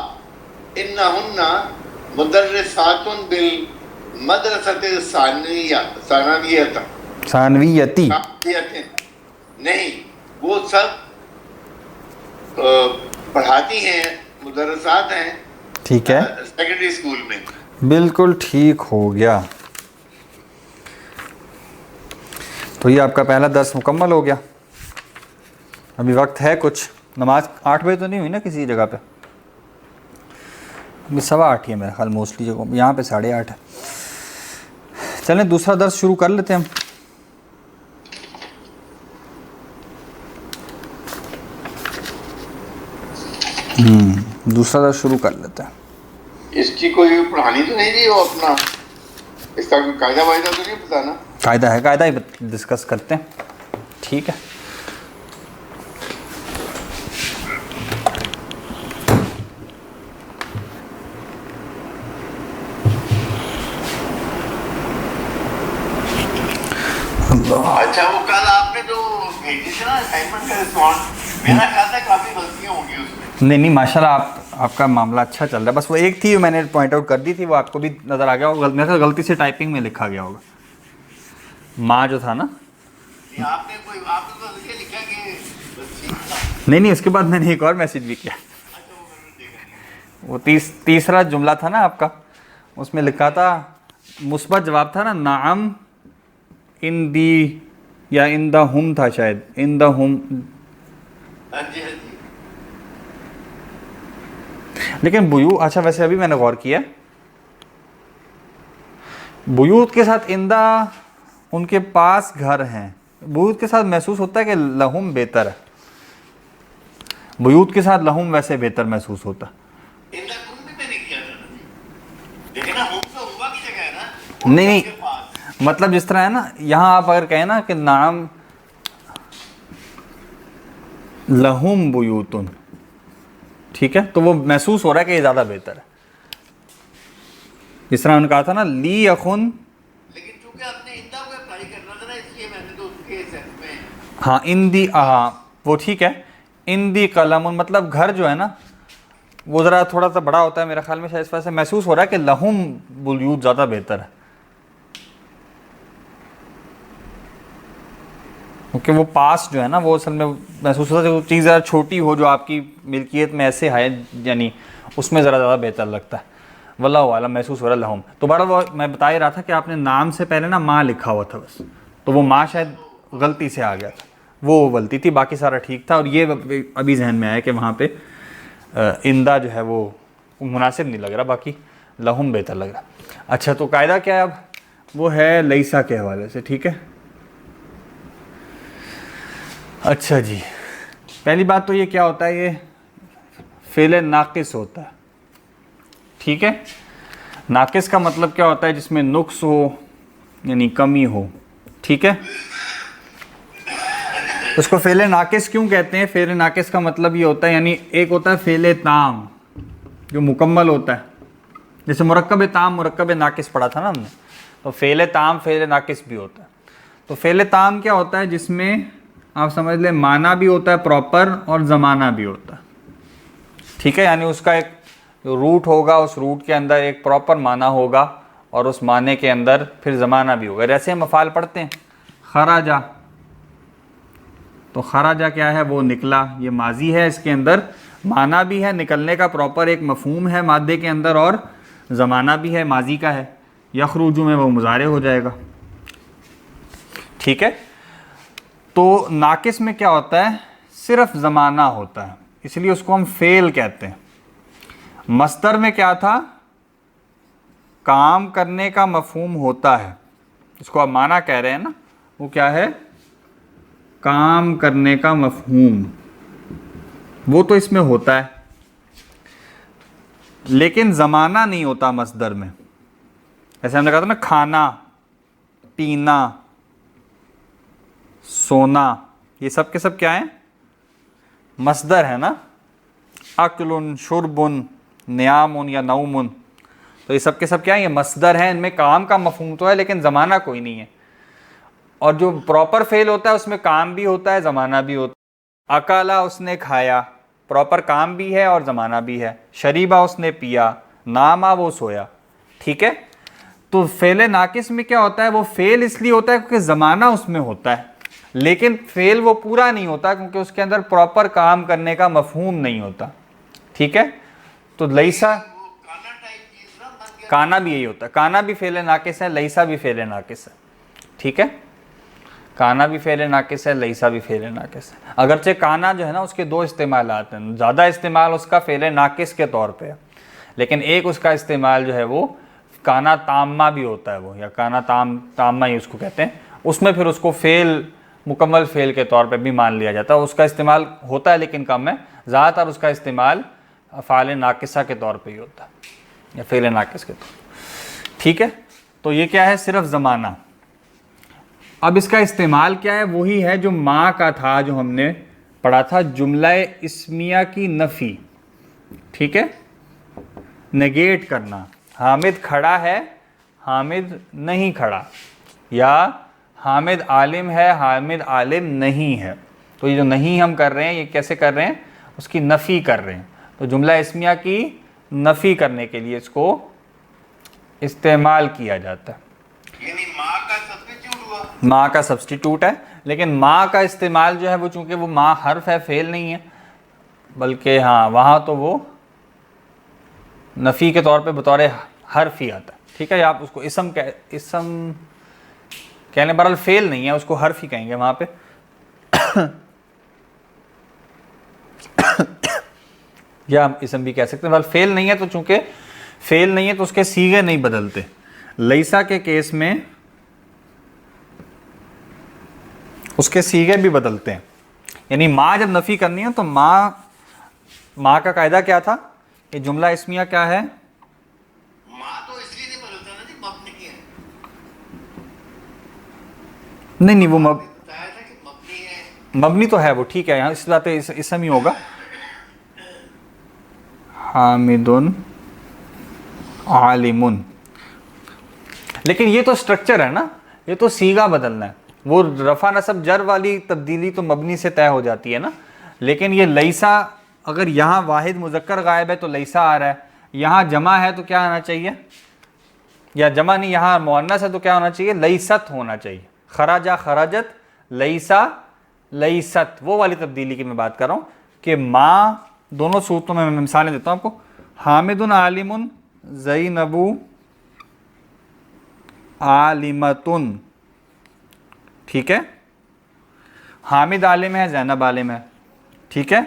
انہن مدرسات بالمدرسۃ ثانویتی, نہیں وہ سب پڑھاتی ہیں, مدرسات ہیں, ٹھیک ہے, سیکنڈری اسکول میں. بالکل ٹھیک ہو گیا. تو یہ آپ کا پہلا درس مکمل ہو گیا. ابھی وقت ہے کچھ, نماز 8 بجے تو نہیں ہوئی نا کسی جگہ پہ, ابھی 8:15 ہی ہے میرا خیال موسٹلی جگہ, یہاں پہ 8:30 ہے. چلیں دوسرا درس شروع کر لیتے ہیں ہم. دوسرا درس شروع کر لیتے ہیں. اس کی کوئی پڑھانی تو نہیں تھی, وہ اپنا اس کا کوئی قاعدہ وائدہ تو نہیں بتانا. قاعدہ ہے, قاعدہ ہی ڈسکس کرتے ہیں, ٹھیک ہے. اچھا وہ کل آپ نے جو بھیجی تھی نا اسائنمنٹ کا رسپانس، میرا خیال تھا کافی غلطیاں ہوں گی اس میں. نہیں ماشاءاللہ آپ کا معاملہ اچھا چل رہا ہے. بس وہ ایک تھی میں نے پوائنٹ آؤٹ کر دی تھی، وہ آپ کو بھی نظر آ گیا ہوگا. میرے خیال غلطی سے ٹائپنگ میں لکھا گیا ہوگا ماں جو تھا نا. آپ نے تو یہ لکھا کہ نہیں اس کے بعد میں نے ایک اور میسج بھی کیا. وہ تیسرا جملہ تھا نا آپ کا، اس میں لکھا تھا مثبت جواب تھا نا، نعم ان دی یا ان دا ہم تھا شاید، ان دا ہم. لیکن اچھا ویسے ابھی میں نے غور کیا بیوت کے ساتھ اندہ ان کے پاس گھر ہیں، بیوت کے ساتھ محسوس ہوتا ہے کہ لہم بہتر ہے. بیوت کے ساتھ لہم ویسے بہتر محسوس ہوتا. نہیں مطلب جس طرح ہے نا یہاں آپ اگر کہیں نا کہ نعم لہم بیوتن، ٹھیک ہے، تو وہ محسوس ہو رہا ہے کہ یہ زیادہ بہتر ہے. جس طرح انہوں نے کہا تھا نا لی اخن، لیکن چونکہ آپ نے اندہ کو اپلائی کرنا تھا نا، اس لیے میں نے تو اس کے سیٹ میں ہاں ان دی، ہاں وہ ٹھیک ہے. ان دی قلم مطلب گھر جو ہے نا وہ ذرا تھوڑا سا بڑا ہوتا ہے میرے خیال میں، شاید اس وجہ سے محسوس ہو رہا ہے کہ لہم بیوت زیادہ بہتر ہے، کیونکہ وہ پاس جو ہے نا وہ اصل میں محسوس ہوتا ہے کہ وہ چیز ذرا چھوٹی ہو جو آپ کی ملکیت میں ایسے ہے، یعنی اس میں ذرا زیادہ بہتر لگتا ہے. واللہ عالم محسوس ہو رہا ہے لہم. تو بڑا وہ میں بتا ہی رہا تھا کہ آپ نے نام سے پہلے نا ماں لکھا ہوا تھا بس، تو وہ ماں شاید غلطی سے آ گیا تھا، وہ غلطی تھی، باقی سارا ٹھیک تھا. اور یہ ابھی ذہن میں آیا کہ وہاں پہ اندہ جو ہے وہ مناسب نہیں لگ رہا، باقی لہم بہتر لگ رہا. اچھا تو قاعدہ کیا ہے اب؟ وہ ہے لیسا کے حوالے سے، ٹھیک ہے. اچھا جی، پہلی بات تو یہ کیا ہوتا ہے، یہ فعل ناقص ہوتا ہے، ٹھیک ہے. ناقص کا مطلب کیا ہوتا ہے؟ جس میں نقص ہو یعنی کمی ہو، ٹھیک ہے. اس کو فعل ناقص کیوں کہتے ہیں؟ فعل ناقص کا مطلب یہ ہوتا ہے، یعنی ایک ہوتا ہے فعل تام جو مکمل ہوتا ہے، جیسے مرکب تام مرکب ناقص پڑھا تھا نا ہم نے، تو فعل تام فعل ناقص بھی ہوتا ہے. تو فعل تام کیا ہوتا ہے؟ جس میں آپ سمجھ لیں معنی بھی ہوتا ہے پراپر اور زمانہ بھی ہوتا ہے، ٹھیک ہے. یعنی اس کا ایک جو روٹ ہوگا، اس روٹ کے اندر ایک پراپر معنی ہوگا اور اس معنی کے اندر پھر زمانہ بھی ہوگا. جیسے ہم افعال پڑھتے ہیں، خراجہ، تو خراجہ کیا ہے؟ وہ نکلا، یہ ماضی ہے، اس کے اندر معنی بھی ہے، نکلنے کا پراپر ایک مفہوم ہے مادے کے اندر، اور زمانہ بھی ہے، ماضی کا ہے. یخرجو میں وہ مضارع ہو جائے گا، ٹھیک ہے. تو ناقص میں کیا ہوتا ہے؟ صرف زمانہ ہوتا ہے، اس لیے اس کو ہم فعل کہتے ہیں. مصدر میں کیا تھا؟ کام کرنے کا مفہوم ہوتا ہے، اس کو آپ معنی کہہ رہے ہیں نا، وہ کیا ہے؟ کام کرنے کا مفہوم، وہ تو اس میں ہوتا ہے، لیکن زمانہ نہیں ہوتا مصدر میں. ایسے ہم نے کہا تھا نا کھانا، پینا، سونا، یہ سب کے سب کیا ہیں؟ مصدر ہے نا. اکل، شرب، نیام یا نوم، تو یہ سب کے سب کیا ہیں؟ یہ مصدر ہیں. ان میں کام کا مفہوم تو ہے لیکن زمانہ کوئی نہیں ہے. اور جو پراپر فعل ہوتا ہے اس میں کام بھی ہوتا ہے، زمانہ بھی ہوتا ہے. اکالا، اس نے کھایا، پراپر کام بھی ہے اور زمانہ بھی ہے. شریبا، اس نے پیا. ناما، وہ سویا، ٹھیک ہے. تو فعل ناقص میں کیا ہوتا ہے؟ وہ فعل اس لیے ہوتا ہے کیونکہ زمانہ اس میں ہوتا ہے، لیکن فعل وہ پورا نہیں ہوتا کیونکہ اس کے اندر پراپر کام کرنے کا مفہوم نہیں ہوتا، ٹھیک ہے. تو لیسا، کانا بھی یہی ہوتا ہے، کانا بھی فعل ناقص ہے، لیسا بھی فعل ناقص ہے، ٹھیک ہے. کانا بھی فعل ناقص ہے، لیسا بھی فعل ناقص ہے. اگرچہ کانا جو ہے نا اس کے دو استعمالات ہیں، زیادہ استعمال اس کا فعل ناقص کے طور پہ ہے، لیکن ایک اس کا استعمال جو ہے وہ کانا تامہ بھی ہوتا ہے، وہ یا کانا تامہ ہی اس کو کہتے ہیں. اس میں پھر اس کو فعل، مکمل فعل کے طور پہ بھی مان لیا جاتا ہے. اس کا استعمال ہوتا ہے لیکن کم ہے، زیادہ تر اس کا استعمال افعال ناقصہ کے طور پہ ہی ہوتا ہے یا فعل ناقص کے طور پہ، ٹھیک ہے. تو یہ کیا ہے؟ صرف زمانہ. اب اس کا استعمال کیا ہے؟ وہی ہے جو ماں کا تھا، جو ہم نے پڑھا تھا، جملہ اسمیہ کی نفی، ٹھیک ہے، نگیٹ کرنا. حامد کھڑا ہے، حامد نہیں کھڑا، یا حامد عالم ہے، حامد عالم نہیں ہے. تو یہ جو نہیں ہم کر رہے ہیں یہ کیسے کر رہے ہیں؟ اس کی نفی کر رہے ہیں. تو جملہ اسمیہ کی نفی کرنے کے لیے اس کو استعمال کیا جاتا ہے. یعنی ماں کا سبسٹیٹیوٹ ہوا، ماں کا سبسٹیٹیوٹ ہے، لیکن ماں کا استعمال جو ہے وہ چونکہ وہ ماں حرف ہے، فعل نہیں ہے، بلکہ ہاں وہاں تو وہ نفی کے طور پہ بطور حرف ہی آتا ہے. ٹھیک ہے، یا آپ اس کو اسم کہنے برحال فعل نہیں ہے، اس کو حرف ہی کہیں گے وہاں پہ. یا ہم اسم بھی کہہ سکتے ہیں، برحال فعل نہیں ہے، تو چونکہ فعل نہیں ہے تو اس کے صیغے نہیں بدلتے. لیسا کے کیس میں اس کے صیغے بھی بدلتے ہیں. یعنی ماں جب نفی کرنی ہے تو ماں کا قاعدہ کیا تھا کہ جملہ اسمیہ کیا ہے؟ ماں تو اس لیے نہیں بدلتا نا جی مبنی ہے. نہیں وہ بتایا تھا کہ مبنی ہے، مبنی تو ہے وہ، ٹھیک ہے، یہاں اس بات اسم ہی ہوگا. حامد عالم، لیکن یہ تو سٹرکچر ہے نا، یہ تو صیغہ بدلنا ہے. وہ رفع نصب جر والی تبدیلی تو مبنی سے طے ہو جاتی ہے نا. لیکن یہ لیسا اگر یہاں واحد مذکر غائب ہے تو لیسا آ رہا ہے، یہاں جمع ہے تو کیا آنا چاہیے؟ یا جمع نہیں، یہاں مؤنث ہے تو کیا ہونا چاہیے؟ لیست ہونا چاہیے. خرجا خرجت، لیسا لیست، وہ والی تبدیلی کی میں بات کر رہا ہوں کہ ماں دونوں صورتوں میں مثالیں دیتا ہوں آپ کو. حامد عالم، زینب عالمتن. ٹھیک ہے، حامد عالم ہے، زینب عالم ہے. ٹھیک ہے،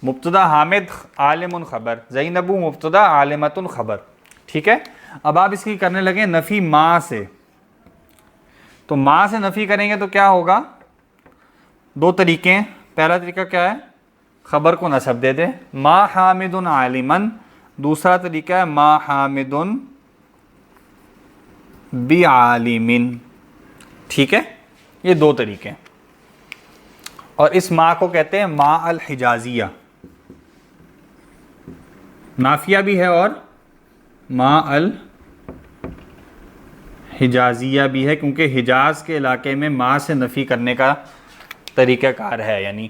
مبتدا حامد عالم خبر، زینب مبتدا عالمتن خبر. ٹھیک ہے، اب آپ اس کی کرنے لگے نفی ماں سے. تو ماں سے نفی کریں گے تو کیا ہوگا؟ دو طریقے ہیں. پہلا طریقہ کیا ہے؟ خبر کو نصب دے دے، ما حامد عالمن. دوسرا طریقہ ہے ما حامد بعالم. ٹھیک ہے، یہ دو طریقے ہیں. اور اس ما کو کہتے ہیں ما الحجازیہ. نافیہ بھی ہے اور ما الحجازیہ بھی ہے، کیونکہ حجاز کے علاقے میں ما سے نفی کرنے کا طریقہ کار ہے. یعنی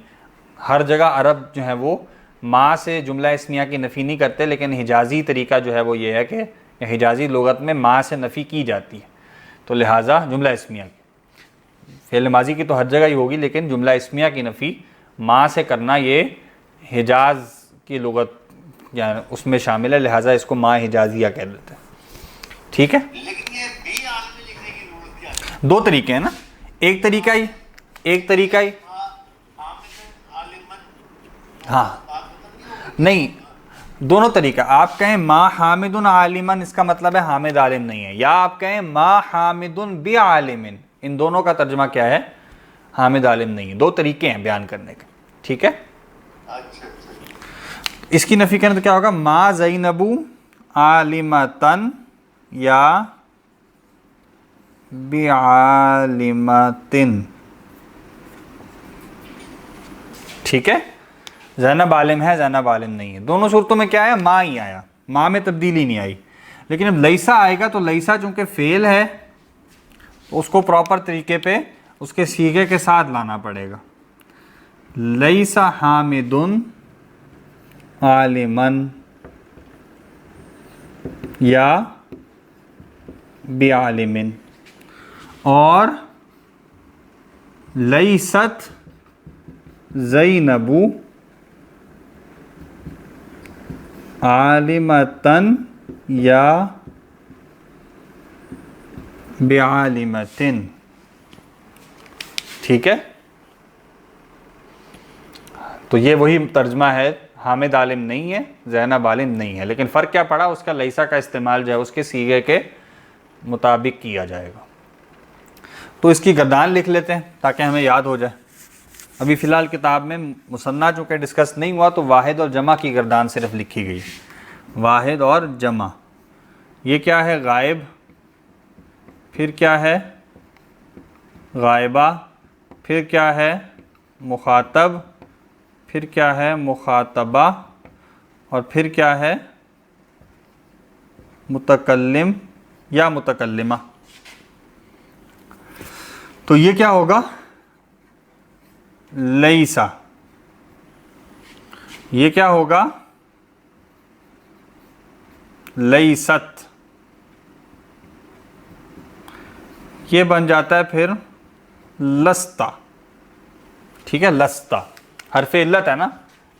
ہر جگہ عرب جو ہے وہ ما سے جملہ اسمیہ کی نفی نہیں کرتے، لیکن حجازی طریقہ جو ہے وہ یہ ہے کہ حجازی لغت میں ما سے نفی کی جاتی ہے. تو لہٰذا جملہ اسمیہ کی فعل ماضی کی تو ہر جگہ ہی ہوگی، لیکن جملہ اسمیہ کی نفی ما سے کرنا یہ حجاز کی لغت یعنی اس میں شامل ہے، لہٰذا اس کو ما حجازیہ کہہ دیتے ہیں. ٹھیک ہے، لیکن یہ بی عالم میں لکھنے کی ضرورت کیا ہے؟ دو طریقے ہیں نا، ایک طریقہ ہی ہاں نہیں، دونوں طریقہ. آپ کہیں ما حامد عالمن، اس کا مطلب ہے حامد عالم نہیں ہے، یا آپ کہیں ما حامد بعالم، ان دونوں کا ترجمہ کیا ہے؟ حامد عالم نہیں ہے. دو طریقے ہیں بیان کرنے کے. ٹھیک ہے، اچھا اس کی نفی کرنے تو کیا ہوگا؟ ما زینب عالمتن یا بعالمتن. ٹھیک ہے، زینب عالم ہے، زینب عالم نہیں ہے. دونوں صورتوں میں کیا ہے؟ ما ہی آیا، ما میں تبدیلی نہیں آئی. لیکن اب لیسا آئے گا تو لیسا چونکہ فعل ہے تو اس کو پراپر طریقے پہ اس کے صیغے کے ساتھ لانا پڑے گا. لیسا حامد عالمن یا بعالمن، اور لیست زینب عالمتن یا بعالمتن. ٹھیک ہے، تو یہ وہی ترجمہ ہے، حامد عالم نہیں ہے، زینب عالم نہیں ہے. لیکن فرق کیا پڑا؟ اس کا لیسا کا استعمال جو ہے اس کے صیغے کے مطابق کیا جائے گا. تو اس کی گردان لکھ لیتے ہیں تاکہ ہمیں یاد ہو جائے. ابھی فی الحال کتاب میں مثنیٰ چونکہ ڈسکس نہیں ہوا تو واحد اور جمع کی گردان صرف لکھی گئی. واحد اور جمع، یہ کیا ہے؟ غائب، پھر کیا ہے؟ غائبہ، پھر کیا ہے؟ مخاطب، پھر کیا ہے؟ مخاطبہ، اور پھر کیا ہے؟ متکلم یا متکلمہ. تو تو یہ کیا ہوگا؟ لیسا. یہ کیا ہوگا؟ لیست. یہ بن جاتا ہے پھر لستا. ٹھیک ہے، لستا حرف علت ہے نا،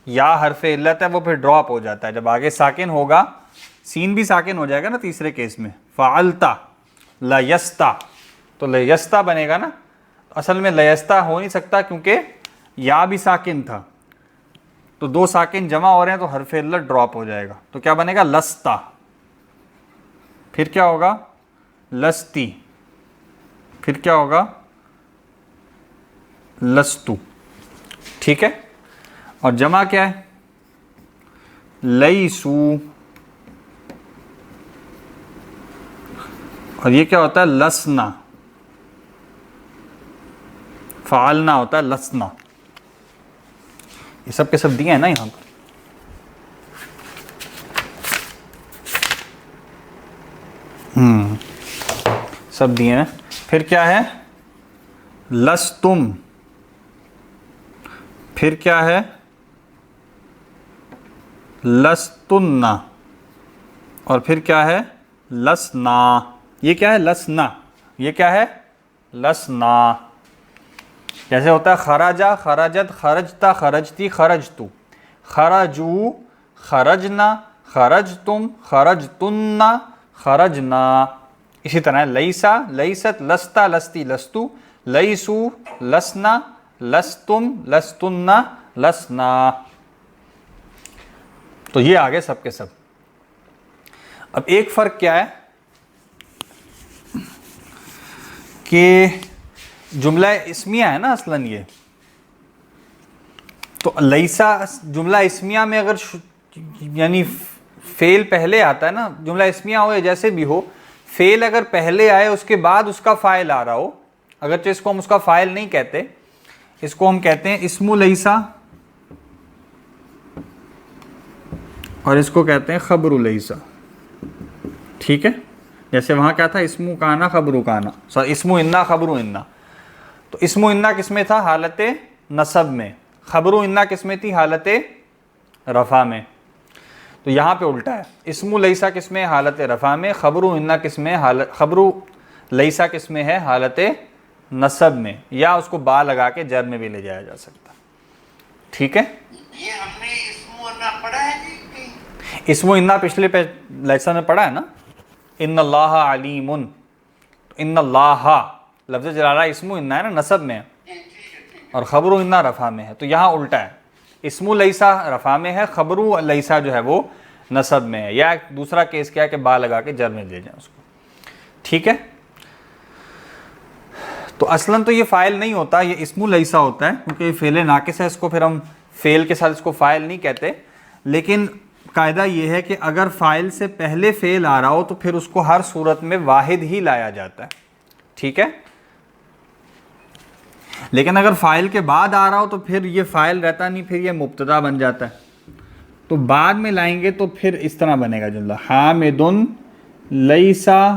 یا حرف علت ہے، وہ پھر ڈراپ ہو جاتا ہے جب آگے ساکن ہوگا. سین بھی ساکن ہو جائے گا نا تیسرے کیس میں. فعلتا لیستا، تو لیستا بنے گا نا. اصل میں لیستا ہو نہیں سکتا کیونکہ یا بھی ساکن تھا، تو دو ساکن جمع ہو رہے ہیں تو حرف علت ڈراپ ہو جائے گا. تو کیا بنے گا؟ لستا. پھر کیا ہوگا؟ لستی. پھر کیا ہوگا؟ لستو. ٹھیک ہے. اور جمع کیا ہے؟ لیسو. اور یہ کیا ہوتا ہے؟ لسنا. فعلنا ہوتا ہے لسنا. یہ سب کے سب دیے ہیں نا یہاں پر. سب دیے ہیں. پھر کیا ہے؟ لستم. پھر کیا ہے؟ لستن. اور پھر کیا ہے؟ لسنا. یہ کیا ہے؟ لسنا. یہ کیا ہے؟ لسنا. جیسے ہوتا ہے خراجہ، خراجت، خرجتا، خرجتی، خرجتو. خرجو، خرجنا، خرجتم، خرجتن، خرجنا. اسی طرح لیسا، لیست، لستا، لستی، لستو، لیسو، لسنا، لستم، لستن، لسنا. تو یہ آگے سب کے سب. اب ایک فرق کیا ہے کہ جملہ اسمیہ ہے نا اصلاً یہ، تو لیسا جملہ اسمیہ میں اگر یعنی فعل پہلے آتا ہے نا، جملہ اسمیہ ہو یا جیسے بھی ہو، فعل اگر پہلے آئے اس کے بعد اس کا فاعل آ رہا ہو، اگرچہ اس کو ہم اس کا فاعل نہیں کہتے، اس کو ہم کہتے ہیں اسم لیسا، اور اس کو کہتے ہیں خبر لیسا. ٹھیک ہے. جیسے وہاں کیا تھا؟ اسم کانا خبر کانا، اسم انا خبر انا. تو اسم انا کس میں تھا؟ حالت نصب میں. خبر انا کس میں تھی؟ حالت رفع میں. تو یہاں پہ الٹا ہے. اسم لیسا کس میں؟ حالت رفع میں. خبر انا کس میں؟ خبر لیسا کس میں ہے؟ حالت نصب میں. یا اس کو با لگا کے جر میں بھی لے جایا جا سکتا. ٹھیک ہے. یہ ہم نے اسم انا پڑھا ہے جی. اسم انا پچھلے پہ لیسا میں پڑھا ہے نا. ان اللہ علیم. ان اللہ لفظ جلالہ اسم انا ہے نا، نصب میں ہے، اور خبر انا رفع میں ہے. تو یہاں الٹا ہے. اسم لیسا رفع میں ہے، خبر لیسا جو ہے وہ نصب میں ہے. یا دوسرا کیس کیا ہے کہ با لگا کے جر میں لے جائیں اس کو. ٹھیک ہے. تو اصلاً تو یہ فاعل نہیں ہوتا، یہ اسم لیسا ہوتا ہے کیونکہ یہ فعل ناقص ہے. اس کو پھر ہم فعل کے ساتھ اس کو فاعل نہیں کہتے. لیکن قاعدہ یہ ہے کہ اگر فاعل سے پہلے فعل آ رہا ہو تو پھر اس کو ہر صورت میں واحد ہی لایا جاتا ہے. ٹھیک ہے. لیکن اگر فاعل کے بعد آ رہا ہو تو پھر یہ فاعل رہتا نہیں، پھر یہ مبتدا بن جاتا ہے. تو بعد میں لائیں گے تو پھر اس طرح بنے گا جملہ، حامد لیسا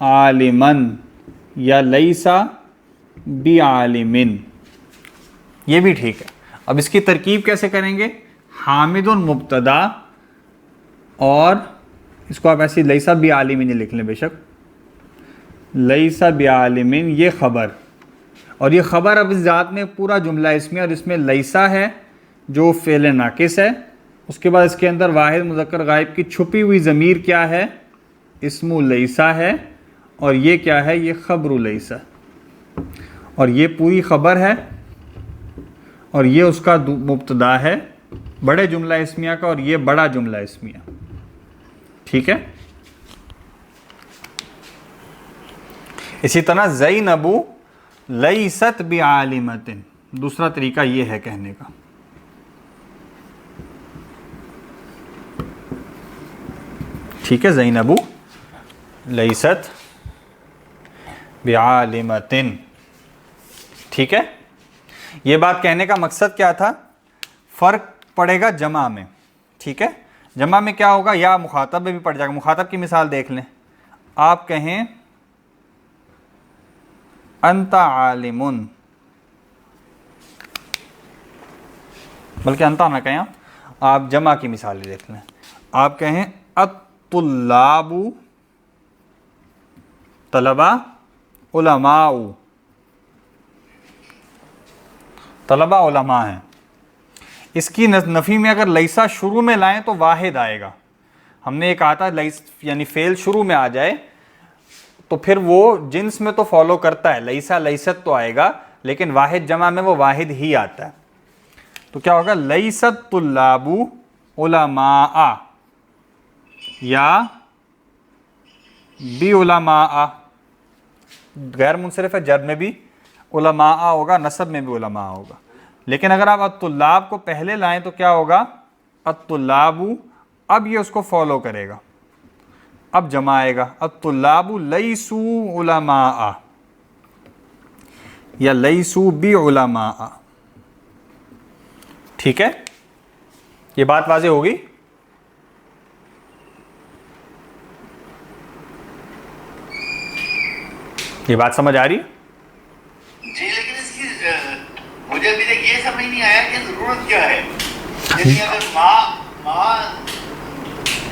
عالمن یا لیسا بعالم. یہ بھی ٹھیک ہے. اب اس کی ترکیب کیسے کریں گے؟ حامد مبتدا، اور اس کو آپ ایسی لیسا بعالمین لکھ لیں بے شک. لیسا بعالمین یہ خبر، اور یہ خبر اب اس ذات میں پورا جملہ اسمیہ، اور اس میں لیسا ہے جو فعل ناقص ہے. اس کے بعد اس کے اندر واحد مذکر غائب کی چھپی ہوئی ضمیر کیا ہے؟ اسم لیسا ہے. اور یہ کیا ہے؟ یہ خبر لیسا. اور یہ پوری خبر ہے، اور یہ اس کا مبتدا ہے بڑے جملہ اسمیہ کا، اور یہ بڑا جملہ اسمیہ. ٹھیک ہے. اسی طرح زینب لیست بعالمۃ، دوسرا طریقہ یہ ہے کہنے کا. ٹھیک ہے. زینب لیست بعالمۃ. ٹھیک ہے. یہ بات کہنے کا مقصد کیا تھا؟ فرق پڑے گا جمع میں. ٹھیک ہے. جمع میں کیا ہوگا؟ یا مخاطب میں بھی پڑ جائے گا. مخاطب کی مثال دیکھ لیں. آپ کہیں انت عالم، بلکہ انتا نہ کہیں آپ جمع کی مثالیں دیکھ لیں. آپ کہیں الطلاب طلبہ، علماء طلبہ علماء ہیں. اس کی نفی میں اگر لیسا شروع میں لائیں تو واحد آئے گا. ہم نے یہ کہا تھا یعنی فعل شروع میں آ جائے تو پھر وہ جنس میں تو فالو کرتا ہے، لیسا لیست تو آئے گا، لیکن واحد جمع میں وہ واحد ہی آتا ہے. تو کیا ہوگا؟ لیست طلاب علماء یا بعلماء. غیر منصرف ہے، جر میں بھی علماء ہوگا، نصب میں بھی علماء ہوگا. لیکن اگر آپ الطلاب کو پہلے لائیں تو کیا ہوگا؟ الطلاب، اب یہ اس کو فالو کرے گا، اب جمع آئے گا. الطلاب لیسوا علماء یا لیسوا بعلماء. ٹھیک ہے، یہ بات واضح ہوگی؟ یہ بات سمجھ آ رہی؟ جی، لیکن اس کی مجھے ابھی تک یہ سمجھ نہیں آیا کہ ضرورت کیا ہے. یعنی اگر ماں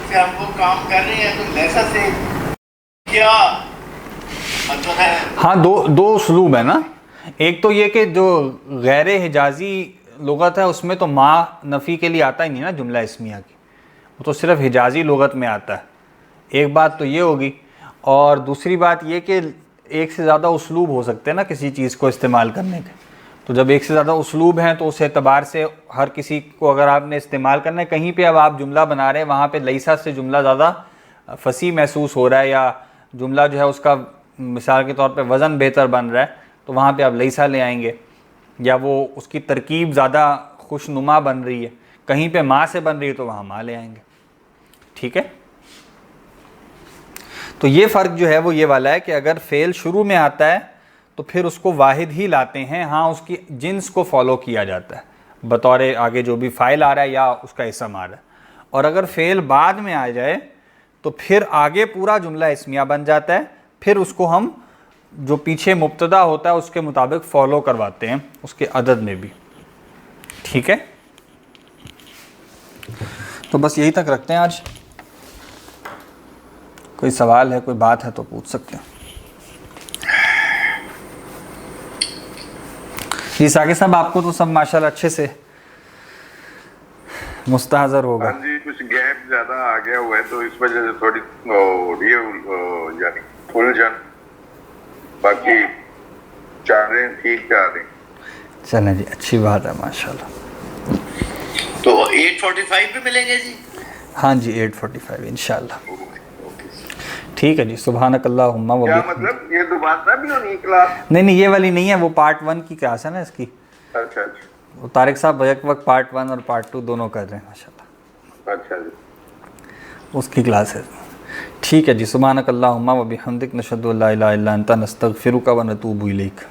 سے ہم کو کام کر رہے ہیں تو لیسا سے کیا مطلب ہے؟ ہاں، دو اسلوب ہے نا. ایک تو یہ کہ جو غیر حجازی لغت ہے اس میں تو ما نفی کے لیے آتا ہی نہیں نا جملہ اسمیہ کی، وہ تو صرف حجازی لغت میں آتا ہے. ایک بات تو یہ ہوگی، اور دوسری بات یہ کہ ایک سے زیادہ اسلوب ہو سکتے ہیں نا کسی چیز کو استعمال کرنے کے. تو جب ایک سے زیادہ اسلوب ہیں تو اس اعتبار سے ہر کسی کو اگر آپ نے استعمال کرنا ہے، کہیں پہ اب آپ جملہ بنا رہے ہیں وہاں پہ لیسا سے جملہ زیادہ فصیح محسوس ہو رہا ہے، یا جملہ جو ہے اس کا مثال کے طور پہ وزن بہتر بن رہا ہے، تو وہاں پہ آپ لیسا لے آئیں گے. یا وہ اس کی ترکیب زیادہ خوش نما بن رہی ہے، کہیں پہ ماں سے بن رہی ہے تو وہاں ماں لے آئیں گے. ٹھیک ہے، تو یہ فرق جو ہے وہ یہ والا ہے کہ اگر فعل شروع میں آتا ہے تو پھر اس کو واحد ہی لاتے ہیں. ہاں، اس کی جنس کو فالو کیا جاتا ہے بطور آگے جو بھی فاعل آ رہا ہے یا اس کا اسم آ رہا ہے. اور اگر فعل بعد میں آ جائے تو پھر آگے پورا جملہ اسمیہ بن جاتا ہے، پھر اس کو ہم جو پیچھے مبتدا ہوتا ہے اس کے مطابق فالو کرواتے ہیں اس کے عدد میں بھی. ٹھیک ہے، تو بس یہی تک رکھتے ہیں آج. کوئی سوال ہے، کوئی بات ہے تو پوچھ سکتے ہیں. جی ثاقب صاحب، آپ کو تو سب ماشاءاللہ اچھے سے مستحضر ہوگا. ہاں جی، کچھ گیپ زیادہ آ گیا ہوا ہے تو اس وجہ سے تھوڑی یعنی کھل جان، باقی چاہ رہے ہیں ٹھیک چاہ رہے ہیں. چلیں جی، اچھی بات ہے ماشاءاللہ. تو 8:45 پہ ملیں گے جی؟ ہاں جی، 8:45 انشاءاللہ. ٹھیک ہے جی. سبحانک اللہم و کیا بحمدک. مطلب یہ دوبارہ بھی ہونی کلاس؟ نہیں، یہ والی نہیں ہے، وہ پارٹ 1 کی کلاس ہے نا اس کی. اچھا اچھا وہ طارق صاحب ایک وقت پارٹ 1 اور پارٹ 2 دونوں کر رہے ہیں ماشاءاللہ. اچھا جی، اس کی کلاس ہے. ٹھیک ہے جی. سبحانک اللہم و بحمدک، نشہد ان لا الہ الا انت، نستغفرک و نتوب الیک.